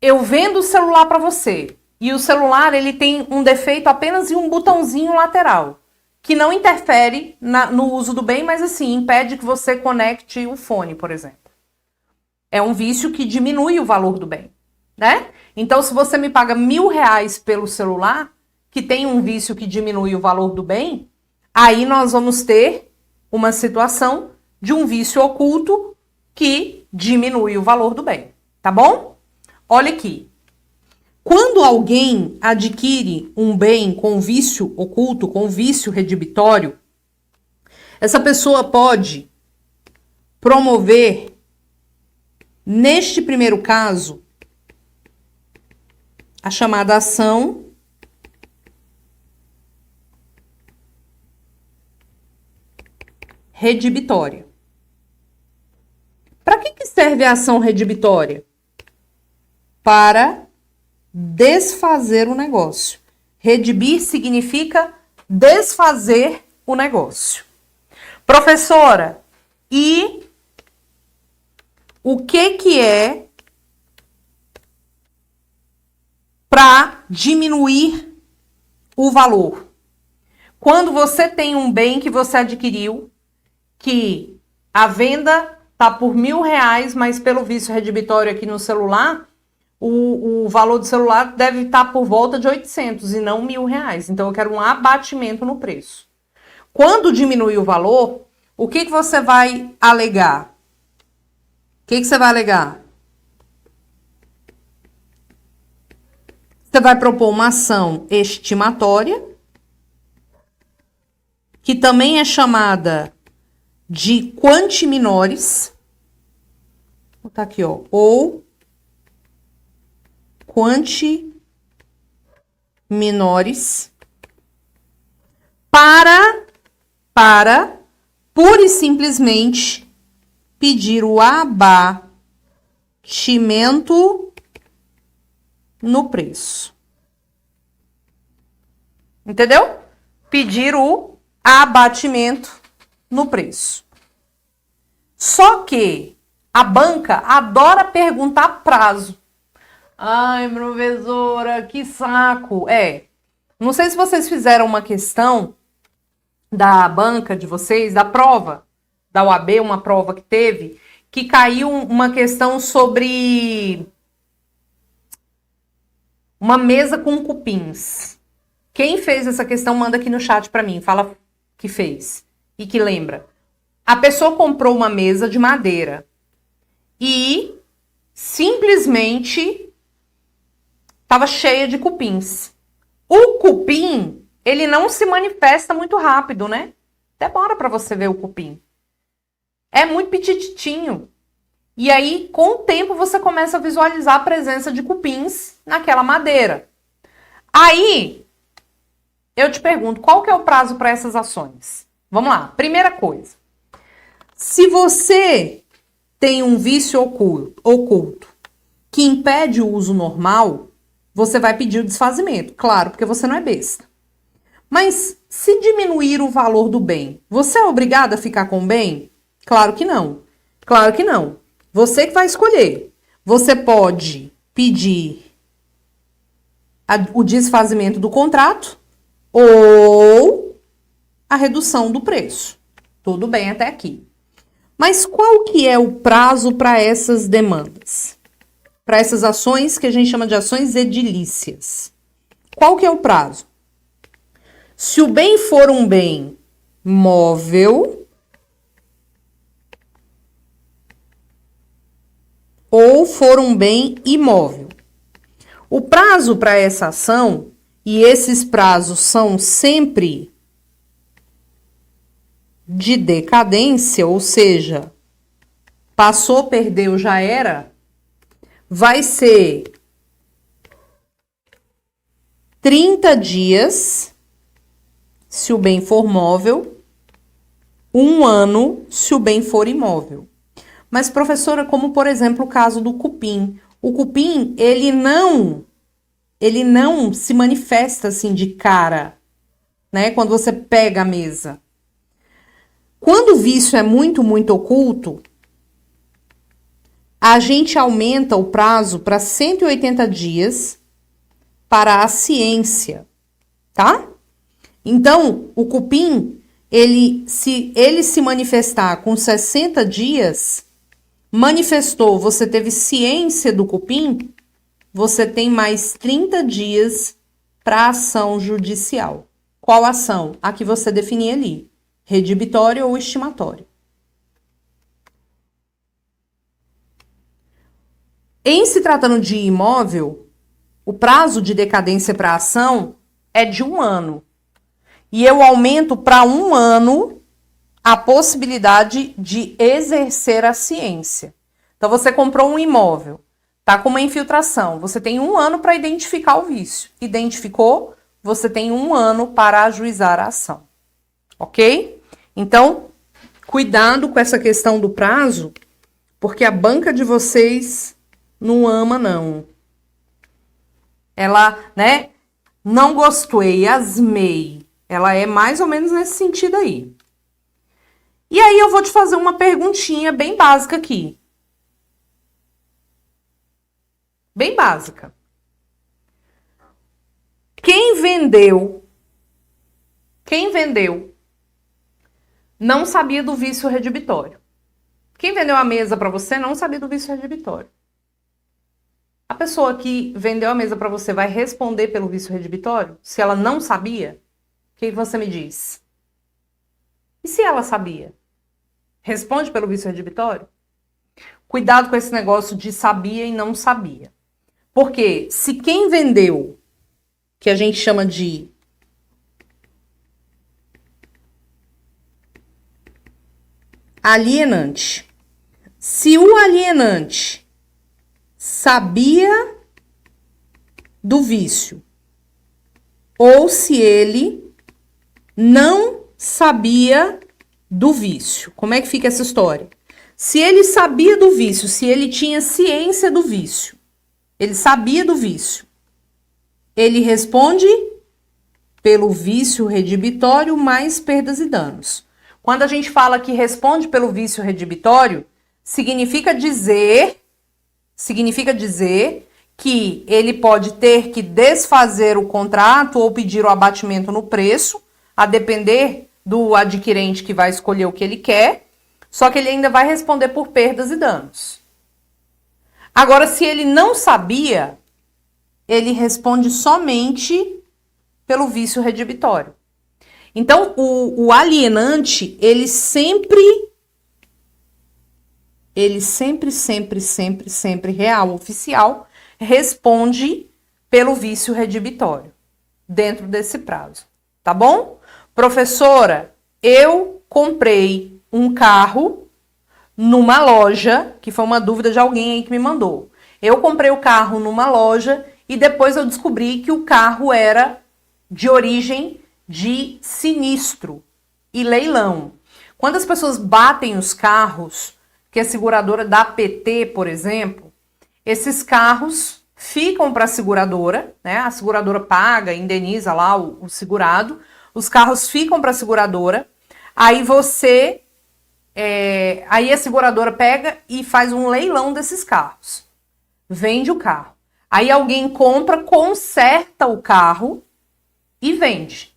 eu vendo o celular para você e o celular ele tem um defeito apenas em um botãozinho lateral, que não interfere no uso do bem, mas assim, impede que você conecte o fone, por exemplo. É um vício que diminui o valor do bem, né? Então, se você me paga R$1.000 pelo celular, que tem um vício que diminui o valor do bem, aí nós vamos ter uma situação de um vício oculto que diminui o valor do bem, tá bom? Olha aqui. Quando alguém adquire um bem com vício oculto, com vício redibitório, essa pessoa pode promover, neste primeiro caso, a chamada ação redibitória. Para que serve a ação redibitória? Para desfazer o negócio. Redibir significa desfazer o negócio. Professora, e o que é para diminuir o valor? Quando você tem um bem que você adquiriu, que a venda tá por R$1.000, mas pelo vício redibitório aqui no celular, o valor do celular deve estar por volta de 800 e não R$1.000. Então, eu quero um abatimento no preço. Quando diminuir o valor, o que você vai alegar? O que você vai alegar? Você vai propor uma ação estimatória, que também é chamada de quanti minores. Vou botar aqui, ó. Ou quanti minores para pura e simplesmente pedir o abatimento no preço. Entendeu? Pedir o abatimento no preço. Só que a banca adora perguntar prazo. Ai, professora, que saco. Não sei se vocês fizeram uma questão da banca de vocês, da prova, da UAB, uma prova que teve, que caiu uma questão sobre uma mesa com cupins. Quem fez essa questão, manda aqui no chat pra mim, fala que fez e que lembra. A pessoa comprou uma mesa de madeira e simplesmente estava cheia de cupins. O cupim, ele não se manifesta muito rápido, né? Demora para você ver o cupim. É muito petititinho. E aí, com o tempo, você começa a visualizar a presença de cupins naquela madeira. Aí, eu te pergunto, qual que é o prazo para essas ações? Vamos lá. Primeira coisa. Se você tem um vício oculto que impede o uso normal, você vai pedir o desfazimento. Claro, porque você não é besta. Mas se diminuir o valor do bem, você é obrigado a ficar com o bem? Claro que não. Claro que não. Você que vai escolher. Você pode pedir o desfazimento do contrato ou a redução do preço. Tudo bem até aqui. Mas qual que é o prazo para essas demandas? Para essas ações que a gente chama de ações edilícias. Qual que é o prazo? Se o bem for um bem móvel, ou for um bem imóvel. O prazo para essa ação, e esses prazos são sempre de decadência, ou seja, passou, perdeu, já era, vai ser 30 dias, se o bem for móvel, 1 ano, se o bem for imóvel. Mas, professora, como, por exemplo, o caso do cupim. O cupim, ele não se manifesta assim de cara, né? Quando você pega a mesa. Quando o vício é muito, muito oculto, a gente aumenta o prazo para 180 dias para a ciência, tá? Então, o cupim, se ele se manifestar com 60 dias, manifestou, você teve ciência do cupim, você tem mais 30 dias para ação judicial. Qual ação? A que você definir ali, redibitória ou estimatória. Em se tratando de imóvel, o prazo de decadência para a ação é de 1 ano. E eu aumento para 1 ano a possibilidade de exercer a ciência. Então, você comprou um imóvel, tá com uma infiltração, você tem 1 ano para identificar o vício. Identificou, você tem 1 ano para ajuizar a ação. Ok? Então, cuidado com essa questão do prazo, porque a banca de vocês não ama, não. Ela, né? Não gostei, asmei. Ela é mais ou menos nesse sentido aí. E aí eu vou te fazer uma perguntinha bem básica aqui. Bem básica. Quem vendeu não sabia do vício redibitório. Quem vendeu a mesa para você não sabia do vício redibitório. A pessoa que vendeu a mesa para você vai responder pelo vício redibitório? Se ela não sabia, o que você me diz? E se ela sabia? Responde pelo vício redibitório? Cuidado com esse negócio de sabia e não sabia. Porque se quem vendeu, que a gente chama de alienante, se o alienante sabia do vício, ou se ele não sabia do vício. Como é que fica essa história? Se ele sabia do vício, se ele tinha ciência do vício, ele sabia do vício, ele responde pelo vício redibitório mais perdas e danos. Quando a gente fala que responde pelo vício redibitório, significa dizer que ele pode ter que desfazer o contrato ou pedir o abatimento no preço, a depender do adquirente que vai escolher o que ele quer, só que ele ainda vai responder por perdas e danos. Agora, se ele não sabia, ele responde somente pelo vício redibitório. Então, o alienante, ele sempre real, oficial, responde pelo vício redibitório, dentro desse prazo, tá bom? Professora, eu comprei um carro numa loja, que foi uma dúvida de alguém aí que me mandou. Eu comprei o carro numa loja e depois eu descobri que o carro era de origem de sinistro e leilão. Quando as pessoas batem os carros, que a seguradora dá PT, por exemplo, esses carros ficam para a seguradora, né? A seguradora paga, indeniza lá o segurado, os carros ficam para a seguradora, aí aí a seguradora pega e faz um leilão desses carros, vende o carro. Aí alguém compra, conserta o carro e vende.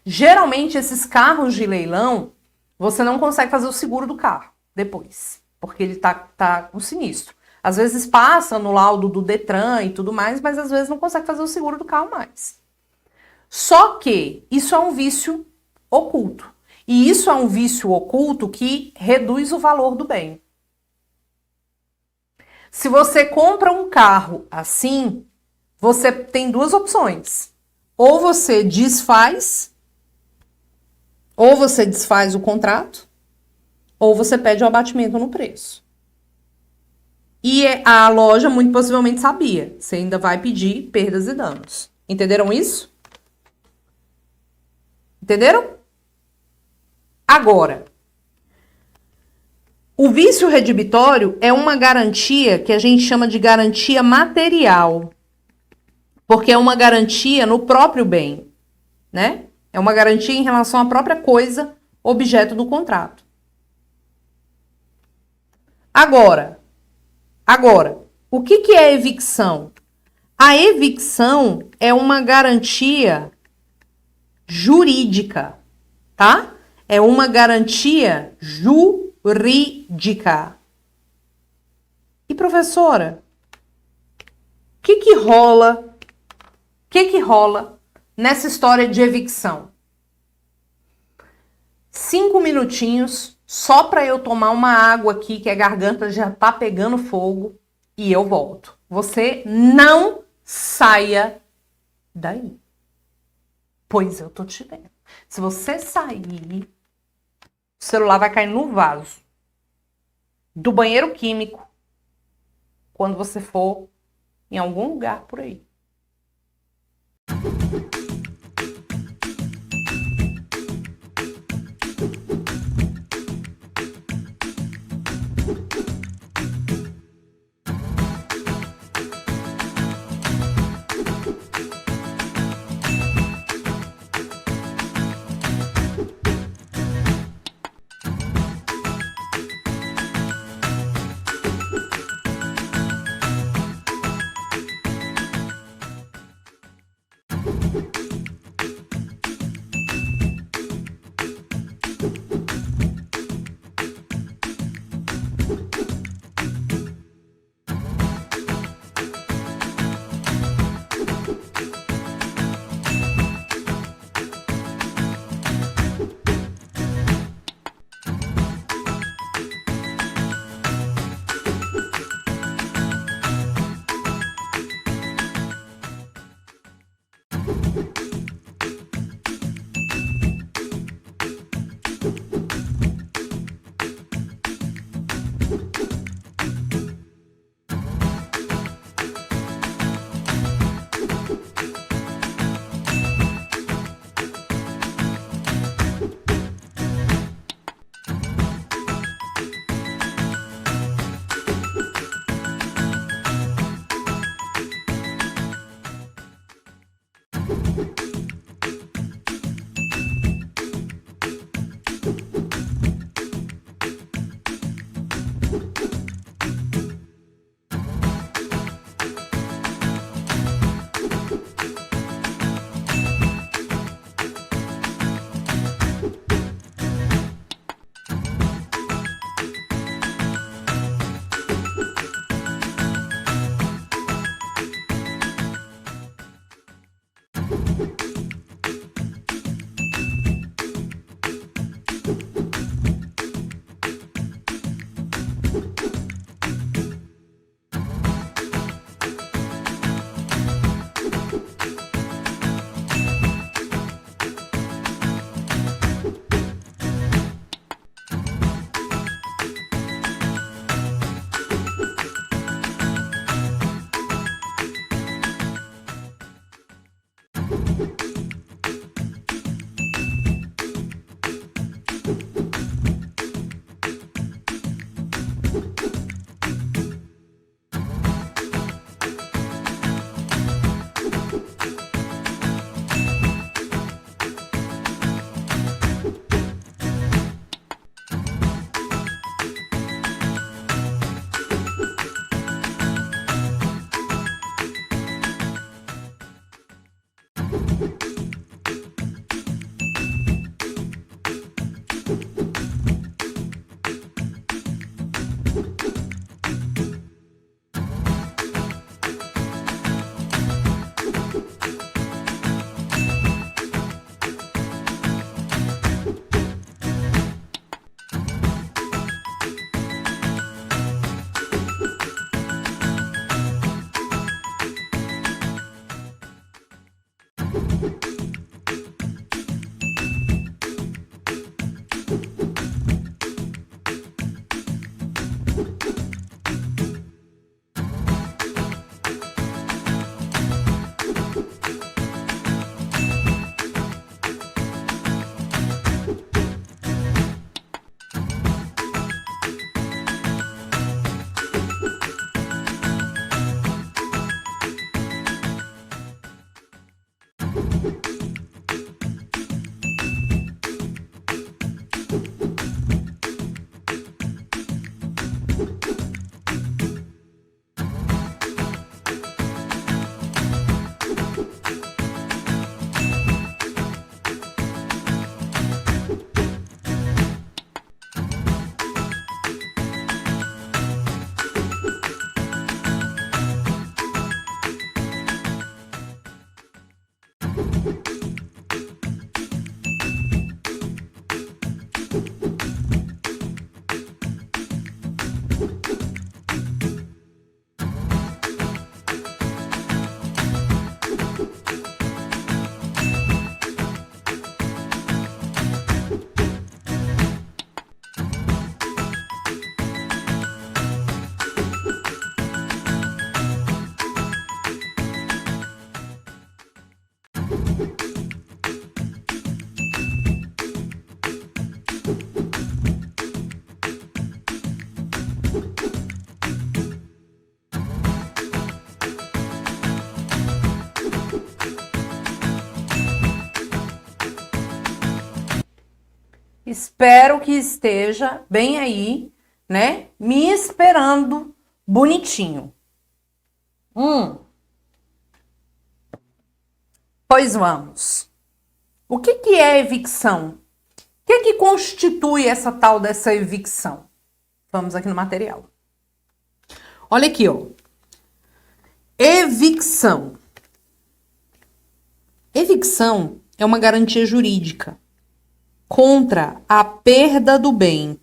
Geralmente, esses carros de leilão, você não consegue fazer o seguro do carro depois, porque ele tá com sinistro. Às vezes passa no laudo do Detran e tudo mais, mas às vezes não consegue fazer o seguro do carro mais. Só que isso é um vício oculto. E isso é um vício oculto que reduz o valor do bem. Se você compra um carro assim, você tem duas opções. Ou você desfaz o contrato, ou você pede o abatimento no preço. E a loja muito possivelmente sabia. Você ainda vai pedir perdas e danos. Entenderam isso? Entenderam? Agora, o vício redibitório é uma garantia que a gente chama de garantia material. Porque é uma garantia no próprio bem, né? É uma garantia em relação à própria coisa, objeto do contrato. Agora, o que é evicção? A evicção é uma garantia jurídica, tá? É uma garantia jurídica. E professora, o que rola? O que rola nessa história de evicção? 5 minutinhos só para eu tomar uma água aqui, que a garganta já tá pegando fogo, e eu volto. Você não saia daí. Pois eu tô te vendo. Se você sair, o celular vai cair no vaso do banheiro químico quando você for em algum lugar por aí. Espero que esteja bem aí, né? Me esperando bonitinho. Pois vamos. O que é evicção? O que constitui essa tal dessa evicção? Vamos aqui no material. Olha aqui, ó. Evicção. Evicção é uma garantia jurídica contra a perda do bem.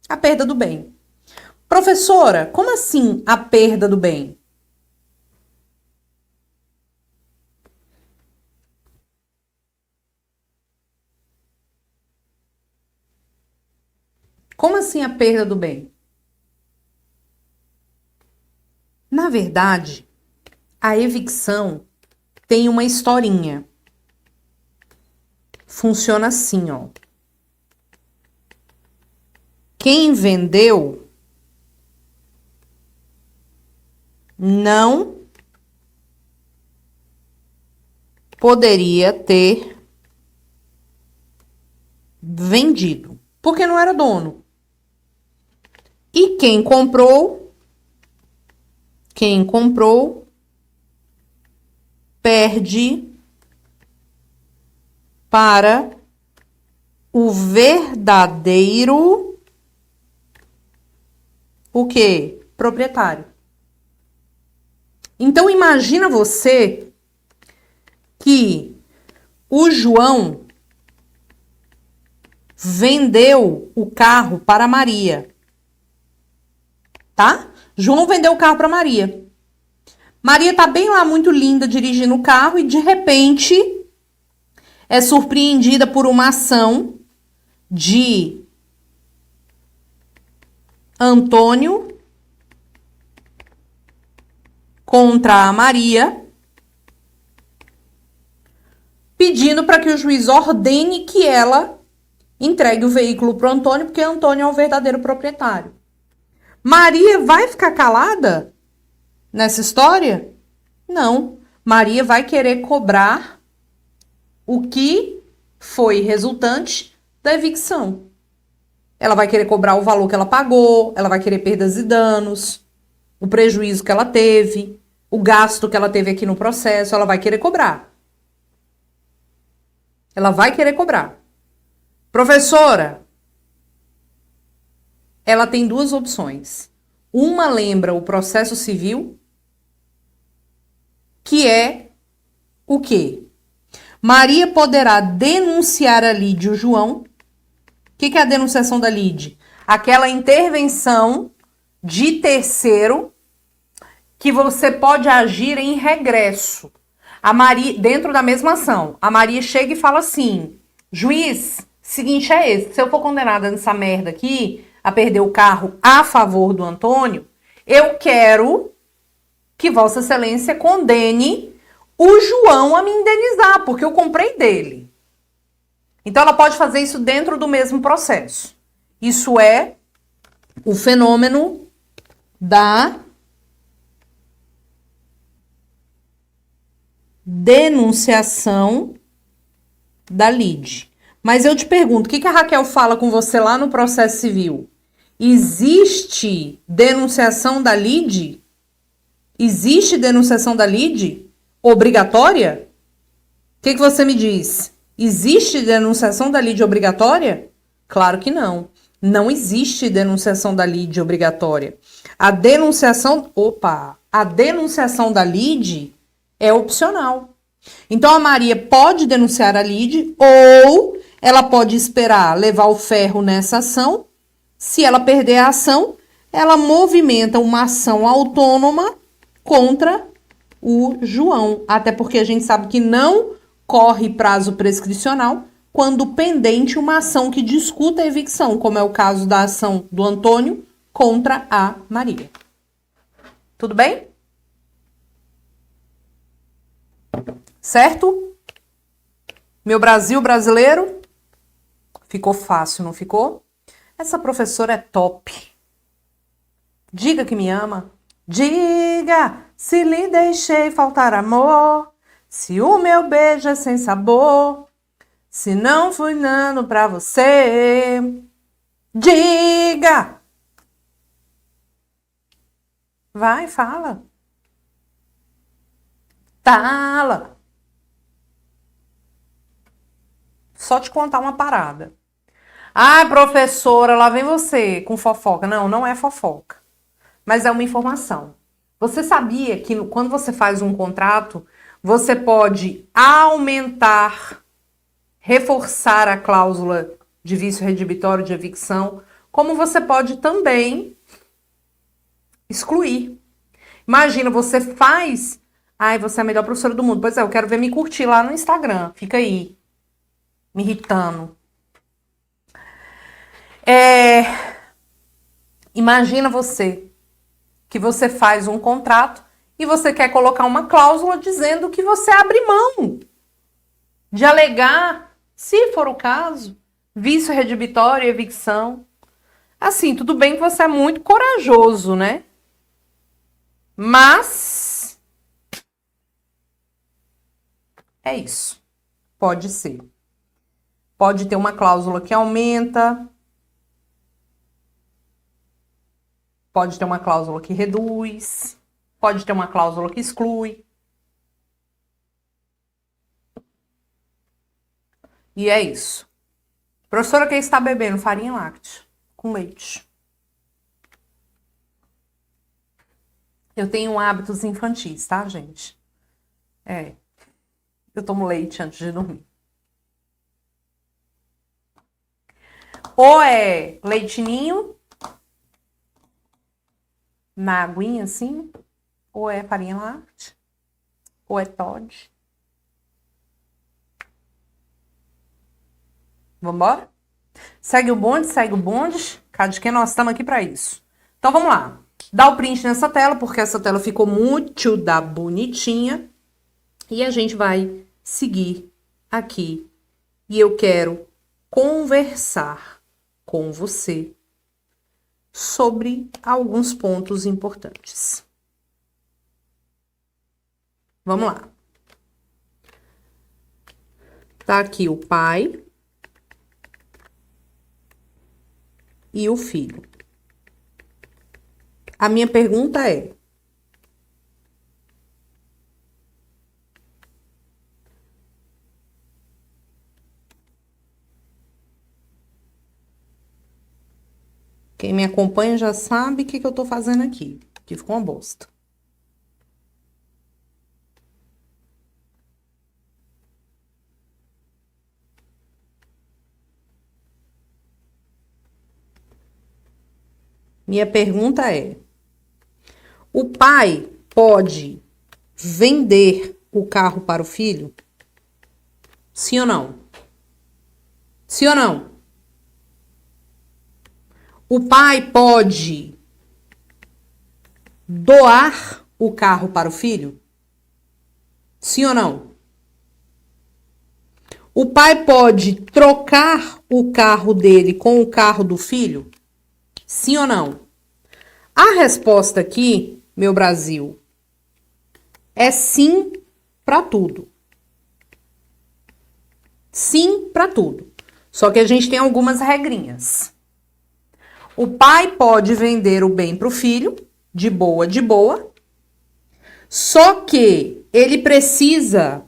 A perda do bem. Professora, como assim a perda do bem? Como assim a perda do bem? Na verdade, a evicção tem uma historinha. Funciona assim, ó. Quem vendeu não poderia ter vendido, porque não era dono. E quem comprou perde para o verdadeiro o quê? Proprietário. Então imagina você que o João vendeu o carro para Maria. Tá? João vendeu o carro para Maria. Maria tá bem lá, muito linda, dirigindo o carro e de repente é surpreendida por uma ação de Antônio contra a Maria, pedindo para que o juiz ordene que ela entregue o veículo para o Antônio, porque Antônio é o verdadeiro proprietário. Maria vai ficar calada nessa história? Não. Maria vai querer cobrar o que foi resultante da evicção. Ela vai querer cobrar o valor que ela pagou, ela vai querer perdas e danos, o prejuízo que ela teve, o gasto que ela teve aqui no processo, ela vai querer cobrar. Ela vai querer cobrar. Professora, ela tem duas opções. Uma lembra o processo civil, que é o quê? Maria poderá denunciar a lide e o João. O que é a denunciação da lide? Aquela intervenção de terceiro que você pode agir em regresso. A Maria, dentro da mesma ação, a Maria chega e fala assim: juiz, seguinte é esse, se eu for condenada nessa merda aqui, a perder o carro a favor do Antônio, eu quero que Vossa Excelência condene o João a me indenizar, porque eu comprei dele. Então ela pode fazer isso dentro do mesmo processo. Isso é o fenômeno da denunciação da lide. Mas eu te pergunto, o que a Raquel fala com você lá no processo civil? Existe denunciação da lide? Existe denunciação da lide obrigatória? O que você me diz? Existe denunciação da lide obrigatória? Claro que não. Não existe denunciação da lide obrigatória. A denunciação da lide é opcional. Então a Maria pode denunciar a lide ou ela pode esperar levar o ferro nessa ação. Se ela perder a ação, ela movimenta uma ação autônoma contra o João. Até porque a gente sabe que não corre prazo prescricional quando pendente uma ação que discuta a evicção, como é o caso da ação do Antônio contra a Maria. Tudo bem? Certo? Meu Brasil brasileiro? Ficou fácil, não ficou? Essa professora é top. Diga que me ama. Diga se lhe deixei faltar amor, se o meu beijo é sem sabor. Se não fui dando pra você, diga. Vai, fala. Fala. Só te contar uma parada. Ah, professora, lá vem você com fofoca. Não, não é fofoca. Mas é uma informação. Você sabia que quando você faz um contrato, você pode aumentar, reforçar a cláusula de vício redibitório de evicção, como você pode também excluir. Imagina, você faz... Ai, você é a melhor professora do mundo. Pois é, eu quero ver me curtir lá no Instagram. Fica aí, me irritando. Imagina você, que você faz um contrato e você quer colocar uma cláusula dizendo que você abre mão de alegar, se for o caso, vício redibitório e evicção. Assim, tudo bem que você é muito corajoso, né? Mas é isso. Pode ser. Pode ter uma cláusula que aumenta, pode ter uma cláusula que reduz, pode ter uma cláusula que exclui. E é isso. Professora, quem está bebendo farinha láctea com leite? Eu tenho hábitos infantis, tá, gente? Eu tomo leite antes de dormir. Ou é leite ninho, na aguinha assim, ou é farinha láctea, ou é Toddy. Vambora? Segue o bonde, Cadê que nós estamos aqui para isso. Então vamos lá. Dá o print nessa tela, porque essa tela ficou muito da bonitinha. E a gente vai seguir aqui. E eu quero conversar com você sobre alguns pontos importantes. Vamos lá. Tá aqui o pai e o filho. A minha pergunta é: quem me acompanha já sabe o que eu tô fazendo aqui, que ficou uma bosta. Minha pergunta é: o pai pode vender o carro para o filho? Sim ou não? Sim ou não? O pai pode doar o carro para o filho? Sim ou não? O pai pode trocar o carro dele com o carro do filho? Sim ou não? A resposta aqui, meu Brasil, é sim para tudo. Sim para tudo. Só que a gente tem algumas regrinhas. O pai pode vender o bem para o filho, de boa, de boa. Só que ele precisa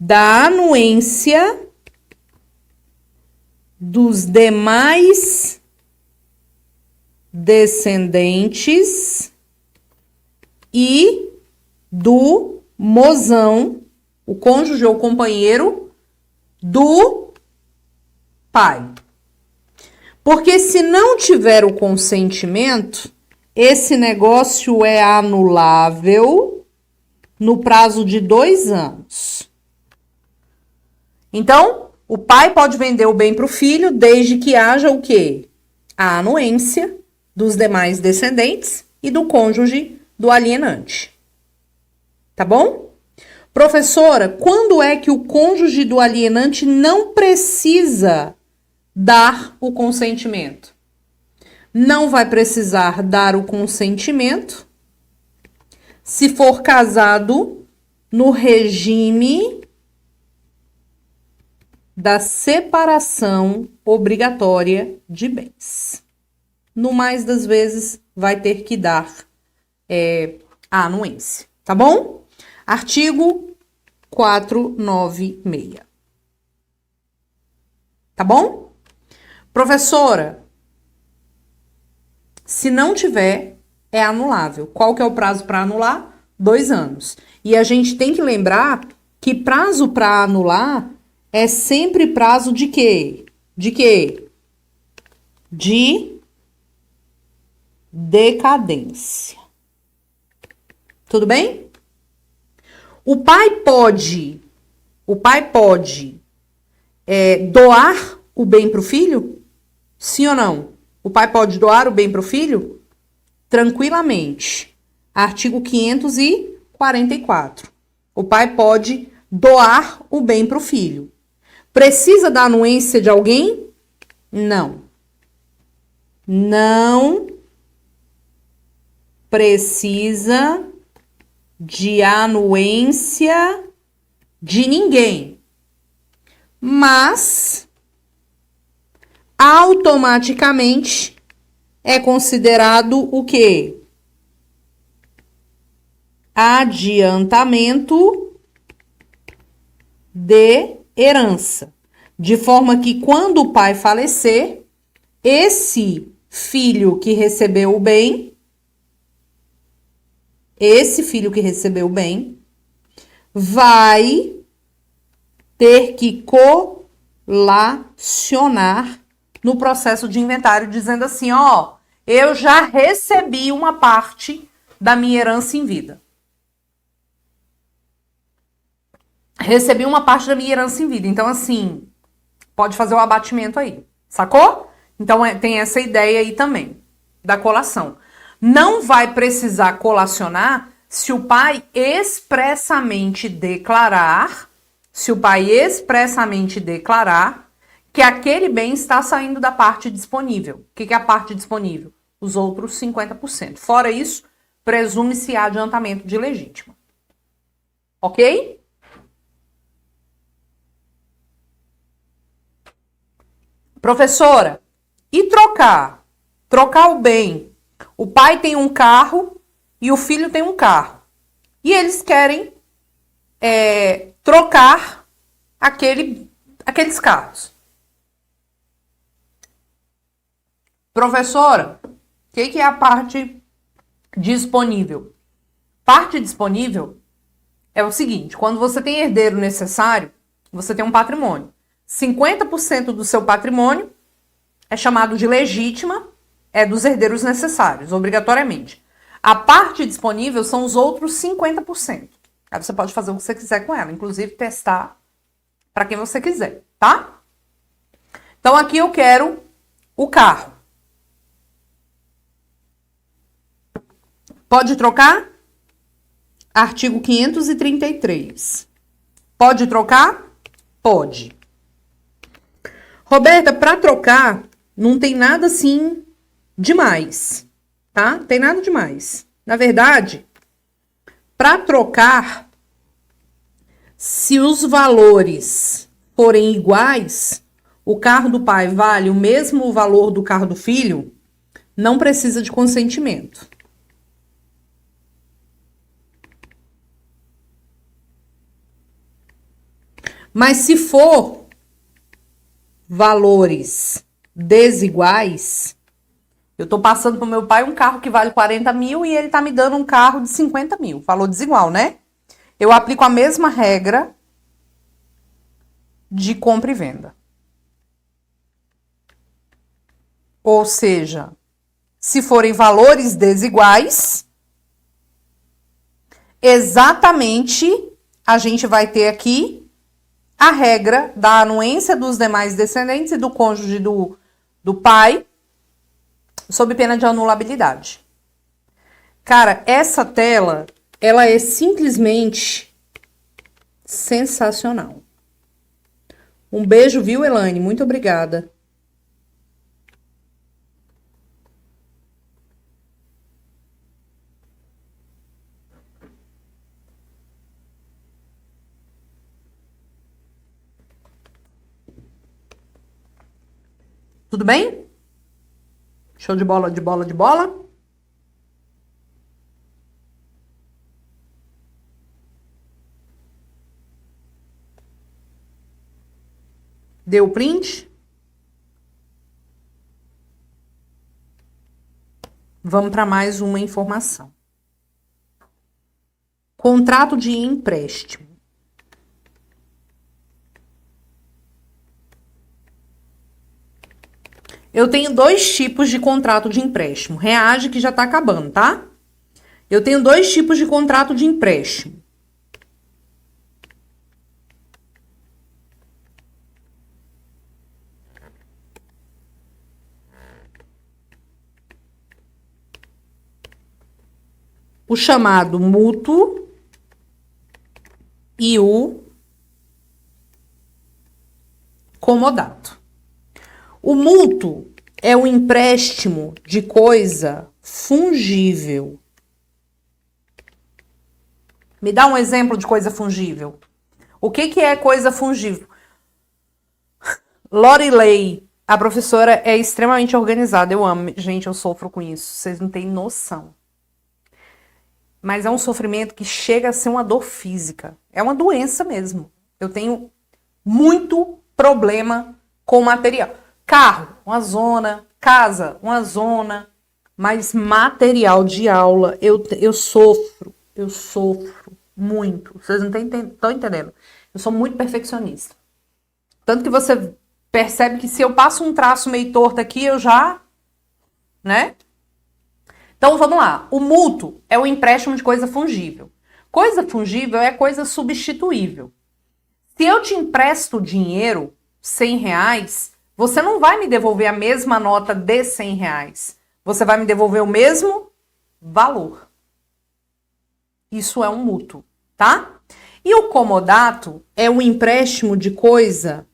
da anuência dos demais descendentes e do mozão, o cônjuge ou companheiro do pai. Porque se não tiver o consentimento, esse negócio é anulável no prazo de 2 anos. Então, o pai pode vender o bem para o filho desde que haja o quê? A anuência dos demais descendentes e do cônjuge do alienante. Tá bom? Professora, quando é que o cônjuge do alienante não precisa dar o consentimento? Não vai precisar dar o consentimento se for casado no regime da separação obrigatória de bens. No mais das vezes, vai ter que dar a anuência, tá bom? Artigo 496. Tá bom? Professora, se não tiver, é anulável. Qual que é o prazo para anular? 2 anos. E a gente tem que lembrar que prazo para anular é sempre prazo de quê? De quê? De decadência. Tudo bem? O pai pode doar o bem para o filho? Sim ou não? O pai pode doar o bem para o filho? Tranquilamente. Artigo 544. O pai pode doar o bem para o filho. Precisa da anuência de alguém? Não. Não precisa de anuência de ninguém. Mas automaticamente é considerado o quê? Adiantamento de herança. De forma que quando o pai falecer, esse filho que recebeu o bem, vai ter que colacionar no processo de inventário, dizendo assim, ó, eu já recebi uma parte da minha herança em vida. Recebi uma parte da minha herança em vida. Então, assim, pode fazer o abatimento aí. Sacou? Então, tem essa ideia aí também, da colação. Não vai precisar colacionar se o pai expressamente declarar que aquele bem está saindo da parte disponível. O que é a parte disponível? Os outros 50%. Fora isso, presume-se adiantamento de legítima. Ok? Professora, e trocar? Trocar o bem. O pai tem um carro e o filho tem um carro. E eles querem trocar aqueles carros. Professora, o que é a parte disponível? Parte disponível é o seguinte, quando você tem herdeiro necessário, você tem um patrimônio. 50% do seu patrimônio é chamado de legítima, é dos herdeiros necessários, obrigatoriamente. A parte disponível são os outros 50%. Aí você pode fazer o que você quiser com ela, inclusive testar para quem você quiser, tá? Então aqui eu quero o carro. Pode trocar? Artigo 533. Pode trocar? Pode. Roberta, para trocar, não tem nada assim demais, tá? Tem nada demais. Na verdade, para trocar, se os valores forem iguais, o carro do pai vale o mesmo valor do carro do filho, não precisa de consentimento. Mas se for valores desiguais, eu tô passando pro meu pai um carro que vale 40 mil e ele tá me dando um carro de 50 mil. Valor desigual, né? Eu aplico a mesma regra de compra e venda. Ou seja, se forem valores desiguais, exatamente a gente vai ter aqui a regra da anuência dos demais descendentes e do cônjuge do pai, sob pena de anulabilidade. Cara, essa tela, ela é simplesmente sensacional. Um beijo, viu, Elaine? Muito obrigada. Tudo bem? Show de bola, de bola, de bola. Deu print? Vamos para mais uma informação. Contrato de empréstimo. Eu tenho dois tipos de contrato de empréstimo. Reage que já tá acabando, tá? Eu tenho dois tipos de contrato de empréstimo. O chamado mútuo e o comodato. O mútuo é o empréstimo de coisa fungível. Me dá um exemplo de coisa fungível. O que é coisa fungível? Lorelei, a professora é extremamente organizada. Eu amo. Gente, eu sofro com isso. Vocês não têm noção. Mas é um sofrimento que chega a ser uma dor física. É uma doença mesmo. Eu tenho muito problema com material. Carro, uma zona. Casa, uma zona. Mas material de aula, eu sofro. Eu sofro muito. Vocês não estão entendendo. Eu sou muito perfeccionista. Tanto que você percebe que se eu passo um traço meio torto aqui, eu já... né? Então, vamos lá. O mútuo é o empréstimo de coisa fungível. Coisa fungível é coisa substituível. Se eu te empresto dinheiro, R$100, você não vai me devolver a mesma nota de R$100. Você vai me devolver o mesmo valor. Isso é um mútuo, tá? E o comodato é o empréstimo de coisa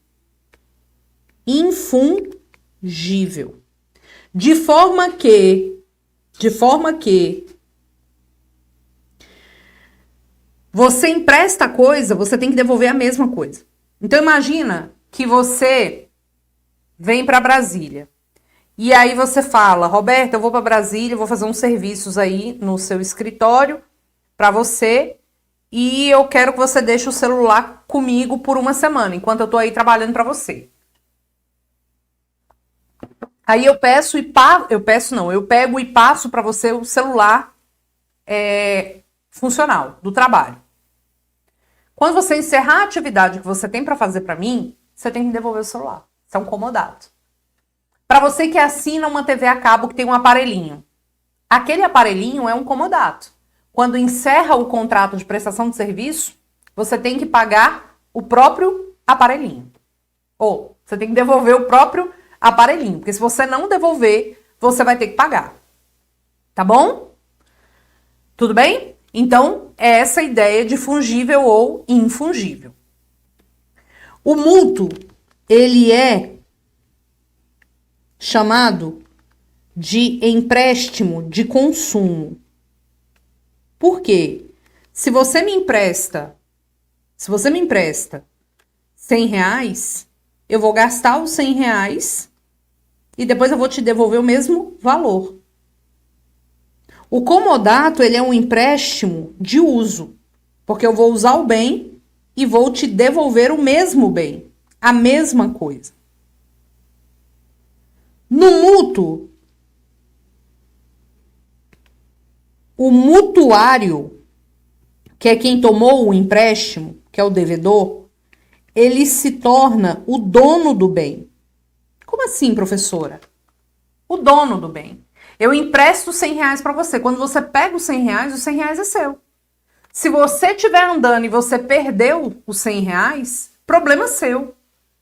infungível. De forma que você empresta coisa, você tem que devolver a mesma coisa. Então imagina que você vem para Brasília. E aí você fala, Roberta, eu vou para Brasília, vou fazer uns serviços aí no seu escritório para você e eu quero que você deixe o celular comigo por uma semana, enquanto eu tô aí trabalhando para você. Aí eu pego e passo para você o celular funcional do trabalho. Quando você encerrar a atividade que você tem para fazer para mim, você tem que me devolver o celular. Isso é um comodato. Para você que assina uma TV a cabo que tem um aparelhinho. Aquele aparelhinho é um comodato. Quando encerra o contrato de prestação de serviço, você tem que pagar o próprio aparelhinho. Ou você tem que devolver o próprio aparelhinho. Porque se você não devolver, você vai ter que pagar. Tá bom? Tudo bem? Então, é essa ideia de fungível ou infungível. O mútuo, ele é chamado de empréstimo de consumo. Por quê? Se você me empresta R$100, eu vou gastar os R$100 e depois eu vou te devolver o mesmo valor. O comodato, ele é um empréstimo de uso, porque eu vou usar o bem e vou te devolver o mesmo bem, a mesma coisa. No mútuo, o mutuário, que é quem tomou o empréstimo, que é o devedor, ele se torna o dono do bem. Como assim, professora? O dono do bem. Eu empresto R$100 para você. Quando você pega os R$100, os R$100 é seu. Se você estiver andando e você perdeu os R$100, problema seu.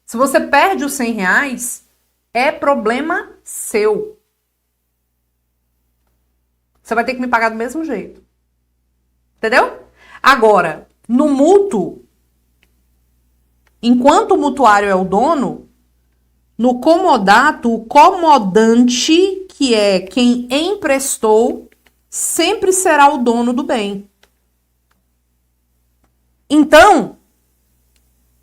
Se você perde os R$100, é problema seu. Você vai ter que me pagar do mesmo jeito. Entendeu? Agora, no mútuo, enquanto o mutuário é o dono, no comodato, o comodante, que é quem emprestou, sempre será o dono do bem. Então,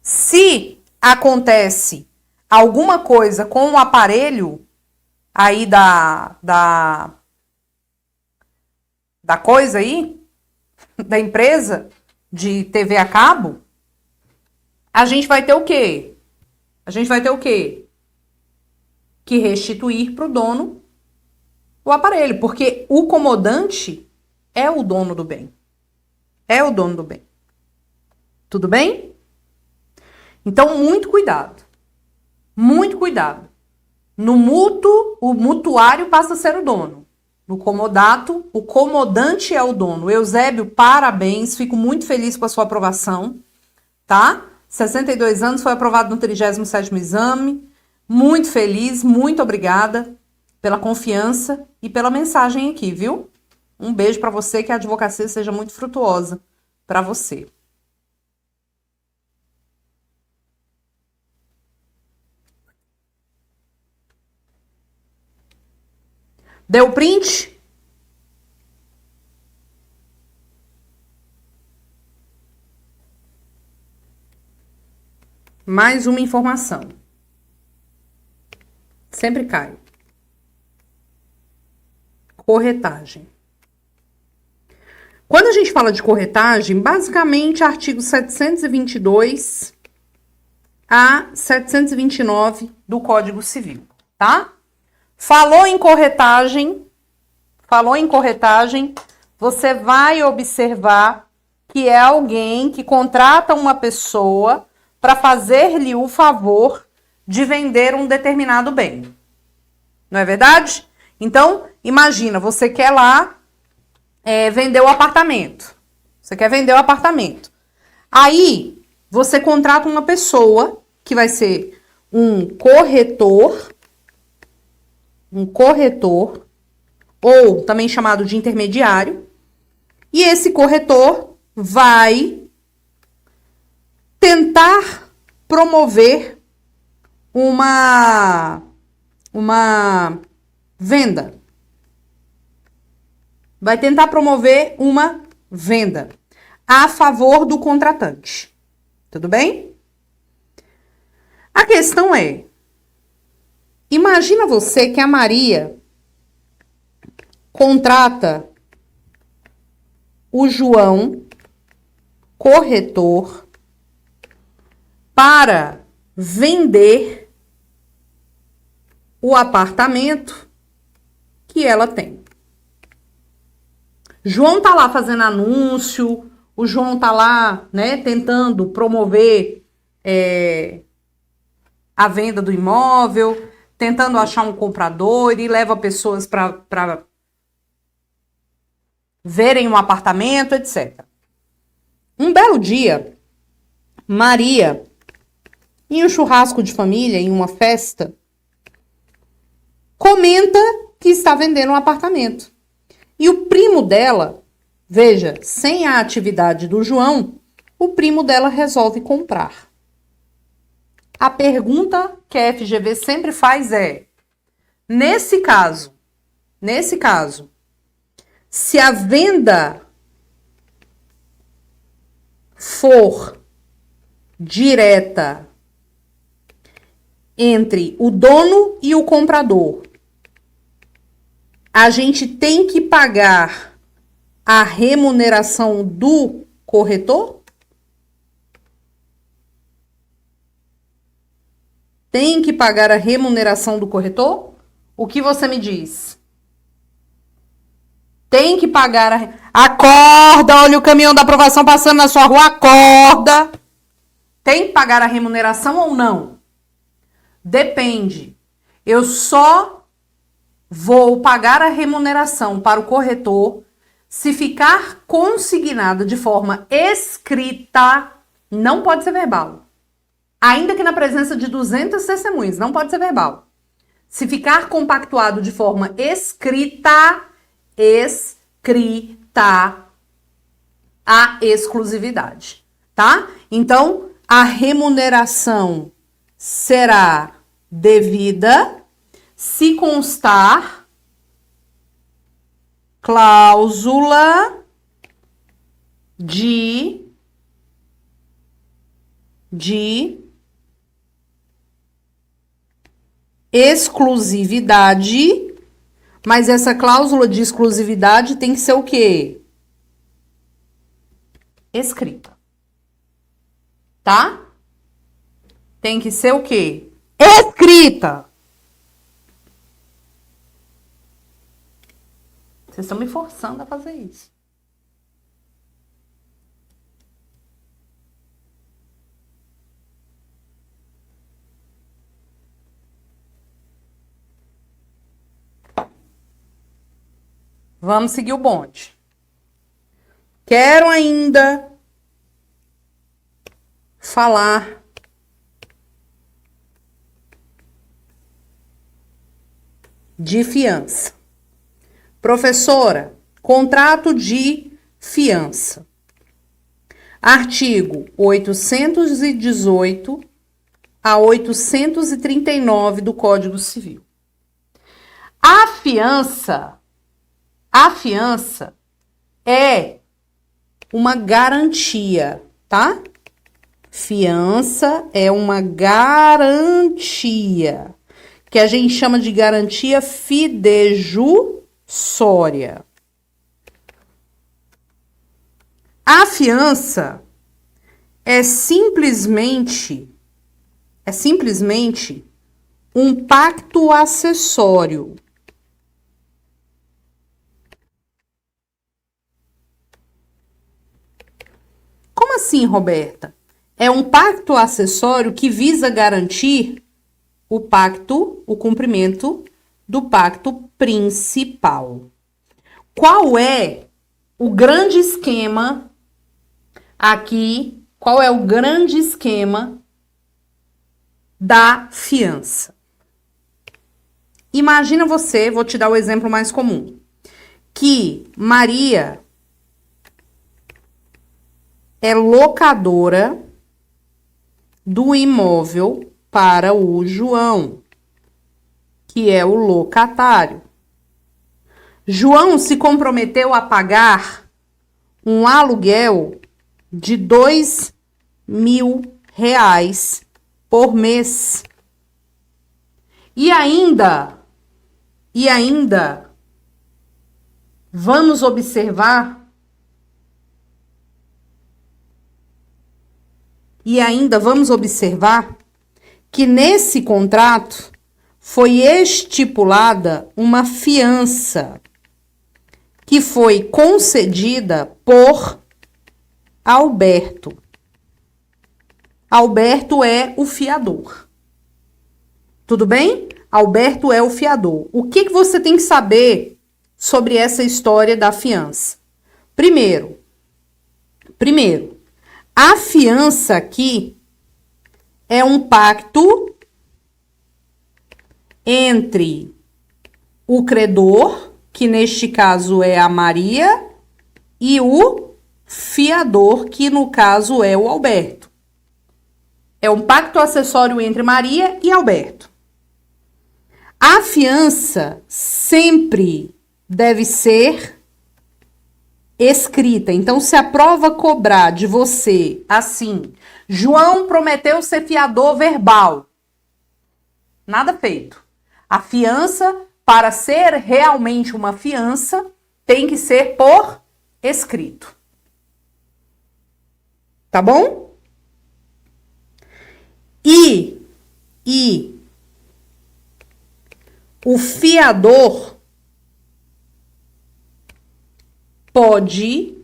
se acontece alguma coisa com o aparelho aí da coisa aí, da empresa de TV a cabo, a gente vai ter o quê? A gente vai ter o quê? Que restituir para o dono o aparelho, porque o comodante é o dono do bem. É o dono do bem. Tudo bem? Então, muito cuidado. Muito cuidado. No mútuo, o mutuário passa a ser o dono. No comodato, o comodante é o dono. Eusébio, parabéns. Fico muito feliz com a sua aprovação. Tá? 62 anos, foi aprovado no 37º exame. Muito feliz, muito obrigada pela confiança e pela mensagem aqui, viu? Um beijo para você, que a advocacia seja muito frutuosa para você. Deu print? Mais uma informação. Sempre cai. Corretagem. Quando a gente fala de corretagem, basicamente artigo 722 a 729 do Código Civil, tá? Falou em corretagem, você vai observar que é alguém que contrata uma pessoa para fazer-lhe o favor de vender um determinado bem. Não é verdade? Então, imagina, você quer lá vender o apartamento. Você quer vender o apartamento. Aí, você contrata uma pessoa que vai ser um corretor, ou também chamado de intermediário, e esse corretor vai tentar promover uma venda. Vai tentar promover uma venda a favor do contratante. Tudo bem? A questão é, imagina você que a Maria contrata o João, corretor, para vender o apartamento que ela tem. João tá lá fazendo anúncio, o João tá lá, né, tentando promover a venda do imóvel, tentando achar um comprador e leva pessoas para verem um apartamento, etc. Um belo dia, Maria, em um churrasco de família, em uma festa, comenta que está vendendo um apartamento. E o primo dela, veja, sem a atividade do João, o primo dela resolve comprar. A pergunta que a FGV sempre faz é, nesse caso, se a venda for direta entre o dono e o comprador, a gente tem que pagar a remuneração do corretor? Tem que pagar a remuneração do corretor? O que você me diz? Tem que pagar a... Acorda, olha o caminhão da aprovação passando na sua rua, acorda! Tem que pagar a remuneração ou não? Depende. Eu só vou pagar a remuneração para o corretor se ficar consignada de forma escrita, não pode ser verbal. Ainda que na presença de 200 testemunhas, não pode ser verbal. Se ficar compactuado de forma escrita, a exclusividade, tá? Então, a remuneração será devida se constar cláusula de exclusividade, mas essa cláusula de exclusividade tem que ser o quê? Escrita. Tá? Tem que ser o quê? Escrita. Vocês estão me forçando a fazer isso. Vamos seguir o bonde. Quero ainda falar de fiança. Professora, contrato de fiança. Artigo 818 a 839 do Código Civil. A fiança é uma garantia, tá? Fiança é uma garantia, que a gente chama de garantia fidejussória. A fiança é simplesmente um pacto acessório. Como assim, Roberta? É um pacto acessório que visa garantir o cumprimento do pacto principal. Qual é o grande esquema aqui? Qual é o grande esquema da fiança? Imagina você, vou te dar o exemplo mais comum, que Maria é locadora do imóvel para o João, que é o locatário. João se comprometeu a pagar um aluguel de R$2.000 por mês. E ainda, vamos observar que nesse contrato foi estipulada uma fiança que foi concedida por Alberto. Alberto é o fiador. Tudo bem? Alberto é o fiador. O que você tem que saber sobre essa história da fiança? Primeiro, a fiança aqui é um pacto entre o credor, que neste caso é a Maria, e o fiador, que no caso é o Alberto. É um pacto acessório entre Maria e Alberto. A fiança sempre deve ser escrita. Então, se a prova cobrar de você assim, João prometeu ser fiador verbal, nada feito. A fiança, para ser realmente uma fiança, tem que ser por escrito. Tá bom? E o fiador pode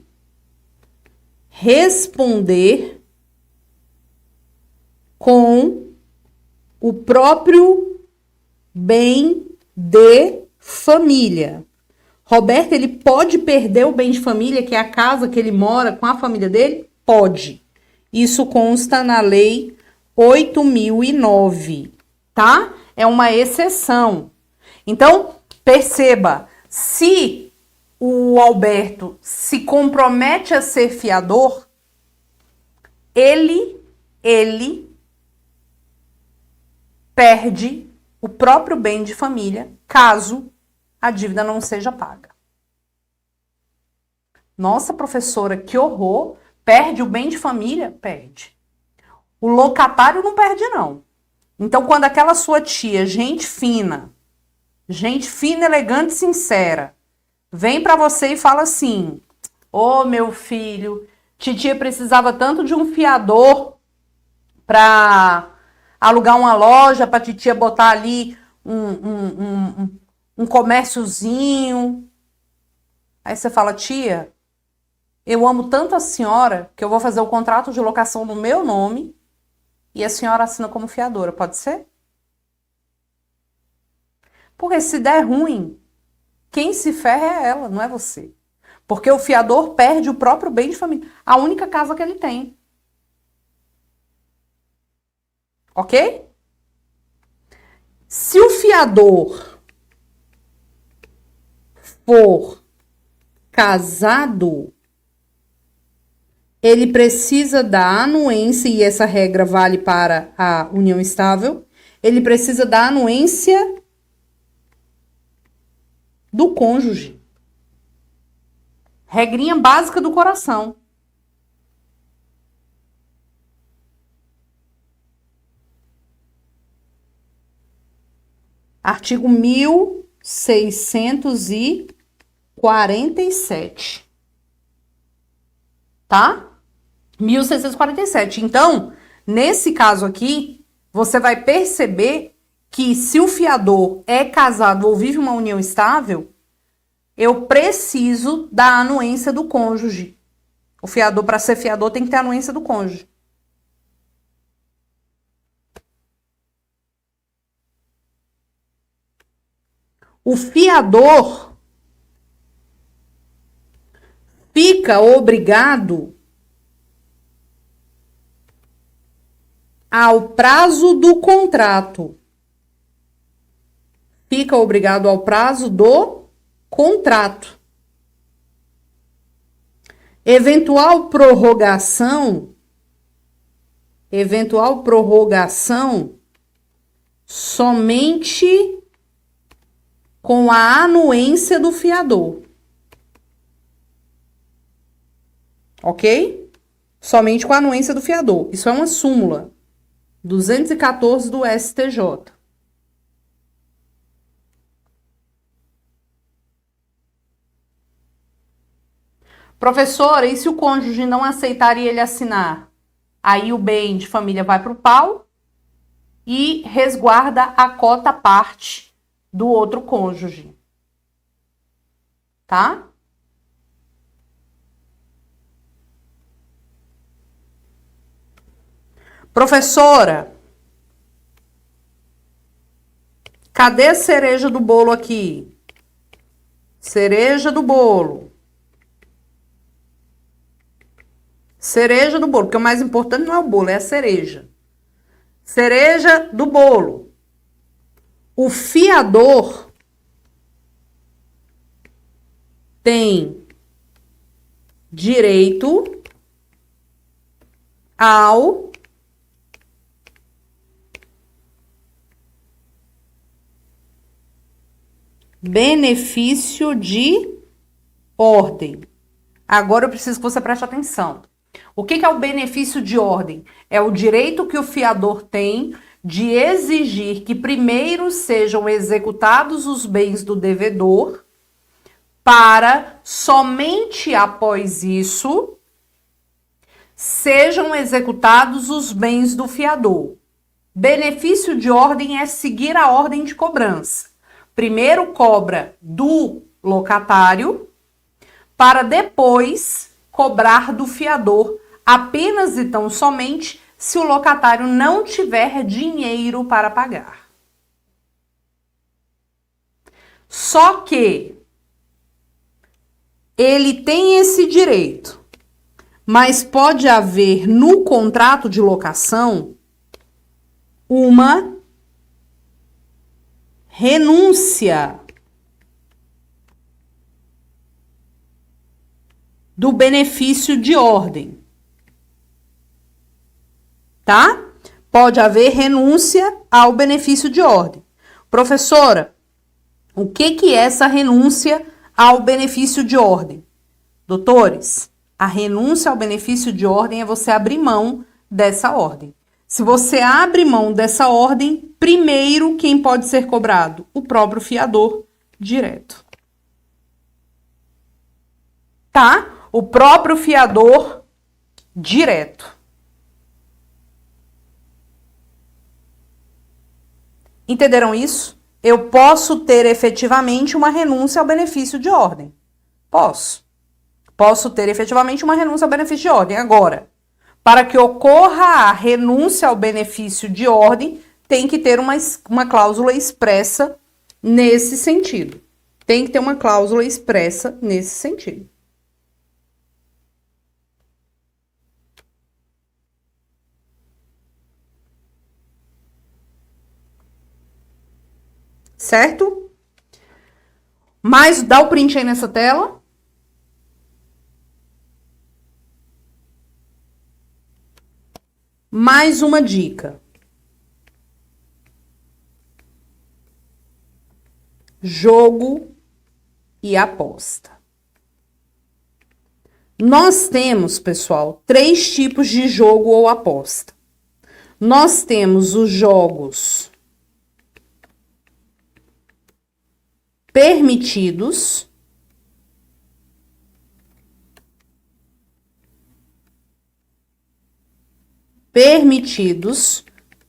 responder com o próprio bem de família. Roberto, ele pode perder o bem de família, que é a casa que ele mora com a família dele? Pode. Isso consta na Lei 8.009, tá? É uma exceção. Então, perceba, se o Alberto se compromete a ser fiador, ele perde o próprio bem de família, caso a dívida não seja paga. Nossa, professora, que horror! Perde o bem de família? Perde. O locatário não perde, não. Então, quando aquela sua tia, gente fina, elegante e sincera, vem para você e fala assim: ô meu filho, titia precisava tanto de um fiador para alugar uma loja, para titia botar ali um comérciozinho. Aí você fala: tia, eu amo tanto a senhora que eu vou fazer o contrato de locação no meu nome e a senhora assina como fiadora, pode ser? Porque se der ruim, quem se ferra é ela, não é você. Porque o fiador perde o próprio bem de família, a única casa que ele tem. Ok? Se o fiador for casado, ele precisa da anuência, e essa regra vale para a união estável, ele precisa da anuência do cônjuge. Regrinha básica do coração. Artigo 1647. Tá? 1647. Então, nesse caso aqui, você vai perceber que se o fiador é casado ou vive uma união estável, eu preciso da anuência do cônjuge. O fiador, para ser fiador, tem que ter a anuência do cônjuge. O fiador fica obrigado ao prazo do contrato. Fica obrigado ao prazo do contrato. Eventual prorrogação somente com a anuência do fiador. Ok? Somente com a anuência do fiador. Isso é uma súmula 214 do STJ. Professora, e se o cônjuge não aceitar e ele assinar? Aí o bem de família vai para o pau e resguarda a cota parte do outro cônjuge. Tá? Professora, cadê a cereja do bolo aqui? Cereja do bolo. Cereja do bolo, porque o mais importante não é o bolo, é a cereja. Cereja do bolo. O fiador tem direito ao benefício de ordem. Agora eu preciso que você preste atenção. O que é o benefício de ordem? É o direito que o fiador tem de exigir que primeiro sejam executados os bens do devedor, para somente após isso sejam executados os bens do fiador. Benefício de ordem é seguir a ordem de cobrança. Primeiro cobra do locatário, para depois cobrar do fiador, apenas e tão somente se o locatário não tiver dinheiro para pagar. Só que ele tem esse direito, mas pode haver no contrato de locação uma renúncia do benefício de ordem, tá? Pode haver renúncia ao benefício de ordem. Professora, o que é essa renúncia ao benefício de ordem? Doutores, a renúncia ao benefício de ordem é você abrir mão dessa ordem. Se você abre mão dessa ordem, primeiro quem pode ser cobrado? O próprio fiador direto. Tá? O próprio fiador direto. Entenderam isso? Eu posso ter efetivamente uma renúncia ao benefício de ordem. Posso. Posso ter efetivamente uma renúncia ao benefício de ordem. Agora, para que ocorra a renúncia ao benefício de ordem, tem que ter uma cláusula expressa nesse sentido. Tem que ter uma cláusula expressa nesse sentido. Certo? Mas dá o print aí nessa tela. Mais uma dica. Jogo e aposta. Nós temos, pessoal, 3 tipos de jogo ou aposta. Nós temos os jogos permitidos,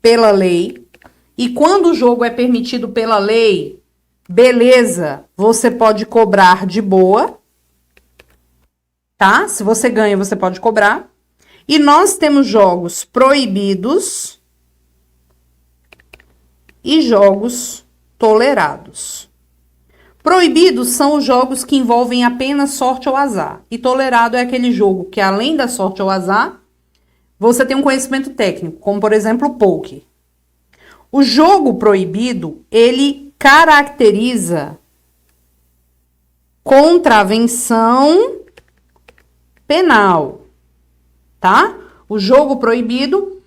pela lei. E quando o jogo é permitido pela lei, beleza, você pode cobrar de boa, tá? Se você ganha, você pode cobrar. E nós temos jogos proibidos e jogos tolerados. Proibidos são os jogos que envolvem apenas sorte ou azar. E tolerado é aquele jogo que, além da sorte ou azar, você tem um conhecimento técnico, como, por exemplo, o poker. O jogo proibido, ele caracteriza contravenção penal, tá? O jogo proibido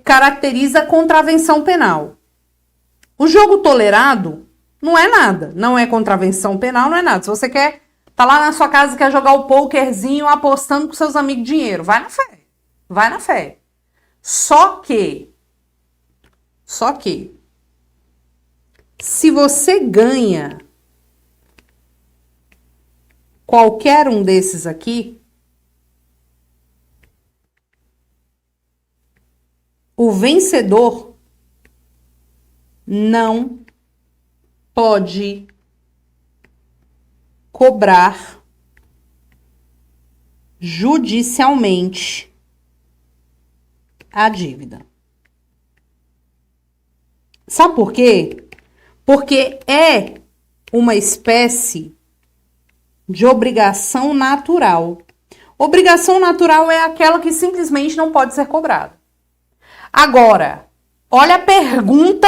caracteriza contravenção penal. O jogo tolerado não é nada, não é contravenção penal, não é nada. Se você tá lá na sua casa e quer jogar o pokerzinho apostando com seus amigos dinheiro, vai na fé. Vai na fé. Só que, se você ganha qualquer um desses aqui, o vencedor não pode cobrar judicialmente a dívida. Sabe por quê? Porque é uma espécie de obrigação natural. Obrigação natural é aquela que simplesmente não pode ser cobrada. Agora, olha a pergunta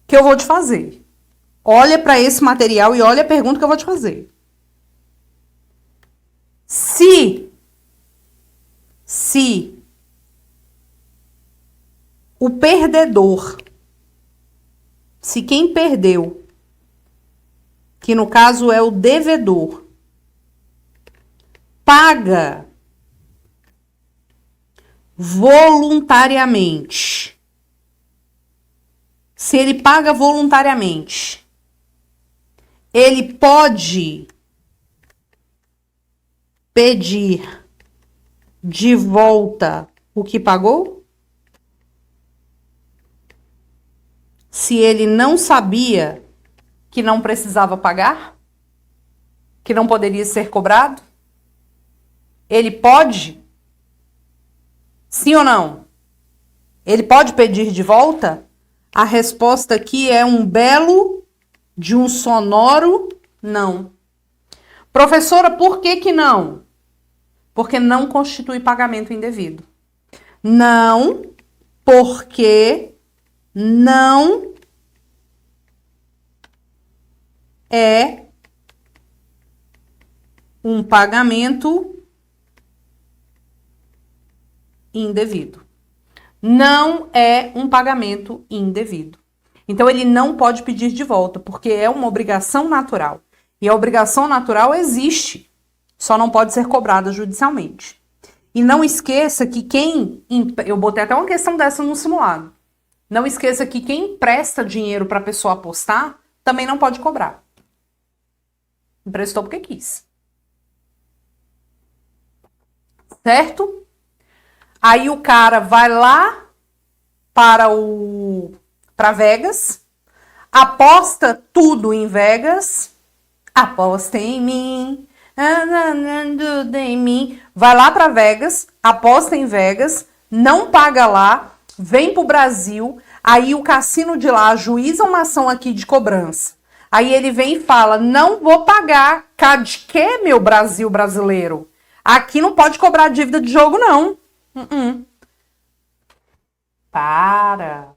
que eu vou te fazer. Olha para esse material e olha a pergunta que eu vou te fazer. Se o perdedor, se quem perdeu, que no caso é o devedor, paga voluntariamente, se ele paga voluntariamente, ele pode pedir de volta o que pagou? Se ele não sabia que não precisava pagar? Que não poderia ser cobrado? Ele pode? Sim ou não? Ele pode pedir de volta? A resposta aqui é um belo de um sonoro não. Professora, por que não? Porque não constitui pagamento indevido. Não, porque não é um pagamento indevido. Não é um pagamento indevido. Então, ele não pode pedir de volta, porque é uma obrigação natural. E a obrigação natural existe, só não pode ser cobrada judicialmente. E não esqueça que eu botei até uma questão dessa no simulado. Não esqueça que quem empresta dinheiro para a pessoa apostar também não pode cobrar. Emprestou porque quis. Certo? Aí o cara vai lá para Vegas, aposta tudo em Vegas, aposta em mim, tudo em mim. Vai lá para Vegas, aposta em Vegas, não paga lá, vem pro Brasil, aí o cassino de lá ajuiza uma ação aqui de cobrança. Aí ele vem e fala, não vou pagar. De que, meu Brasil brasileiro? Aqui não pode cobrar dívida de jogo, não. Para,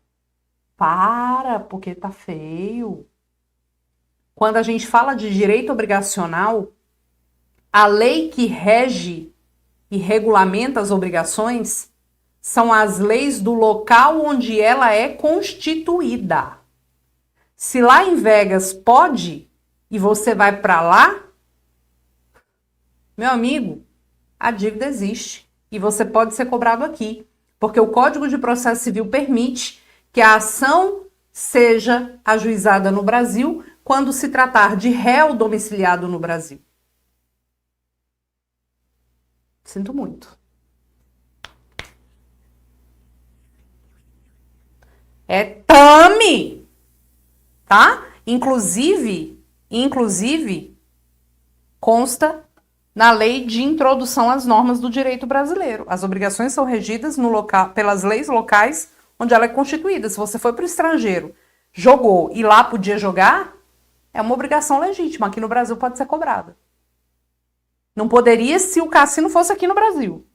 porque tá feio. Quando a gente fala de direito obrigacional, a lei que rege e regulamenta as obrigações são as leis do local onde ela é constituída. Se lá em Vegas pode e você vai para lá, meu amigo, a dívida existe e você pode ser cobrado aqui, porque o Código de Processo Civil permite que a ação seja ajuizada no Brasil quando se tratar de réu domiciliado no Brasil. Sinto muito. É tame, tá? Inclusive, consta na lei de introdução às normas do direito brasileiro. As obrigações são regidas pelas leis locais onde ela é constituída. Se você foi para o estrangeiro, jogou e lá podia jogar, é uma obrigação legítima. Aqui no Brasil pode ser cobrada. Não poderia se o cassino fosse aqui no Brasil.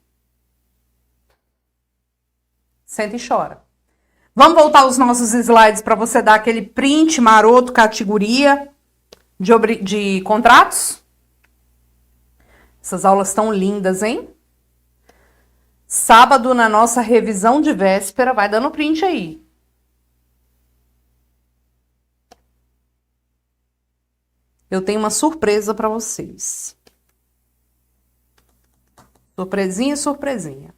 Senta e chora. Vamos voltar aos nossos slides para você dar aquele print maroto, categoria de contratos? Essas aulas estão lindas, hein? Sábado, na nossa revisão de véspera, vai dando print aí. Eu tenho uma surpresa para vocês. Surpresinha, surpresinha.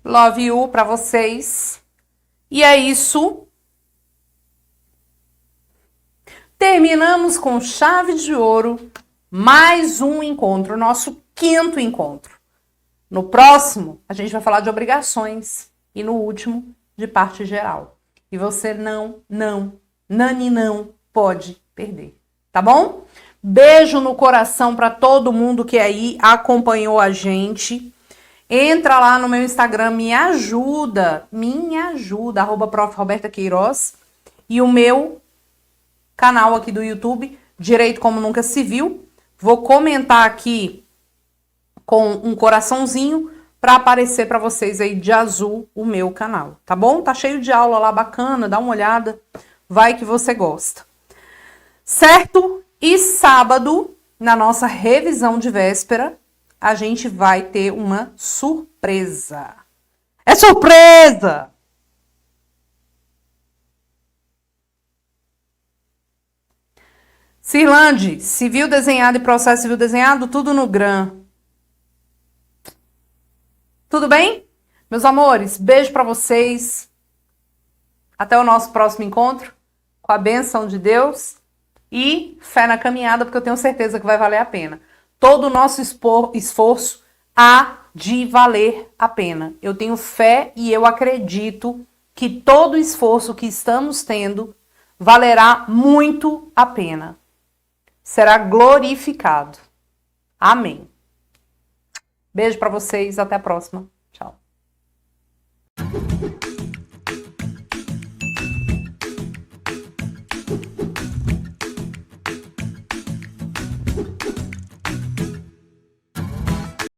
Love you para vocês. E é isso. Terminamos com chave de ouro. Mais um encontro, nosso 5º encontro. No próximo, a gente vai falar de obrigações. E no último, de parte geral. E você não pode perder. Tá bom? Beijo no coração para todo mundo que aí acompanhou a gente. Entra lá no meu Instagram, me ajuda, @Prof. Roberta Queiroz. E o meu canal aqui do YouTube, Direito Como Nunca Se Viu. Vou comentar aqui com um coraçãozinho para aparecer para vocês aí de azul o meu canal, tá bom? Tá cheio de aula lá bacana, dá uma olhada, vai que você gosta. Certo? E sábado, na nossa revisão de véspera, a gente vai ter uma surpresa. É surpresa! Cirlande, civil desenhado e processo civil desenhado, tudo no GRAM. Tudo bem? Meus amores, beijo para vocês. Até o nosso próximo encontro, com a bênção de Deus e fé na caminhada, porque eu tenho certeza que vai valer a pena. Todo o nosso esforço há de valer a pena. Eu tenho fé e eu acredito que todo o esforço que estamos tendo valerá muito a pena. Será glorificado. Amém. Beijo para vocês, até a próxima. Tchau.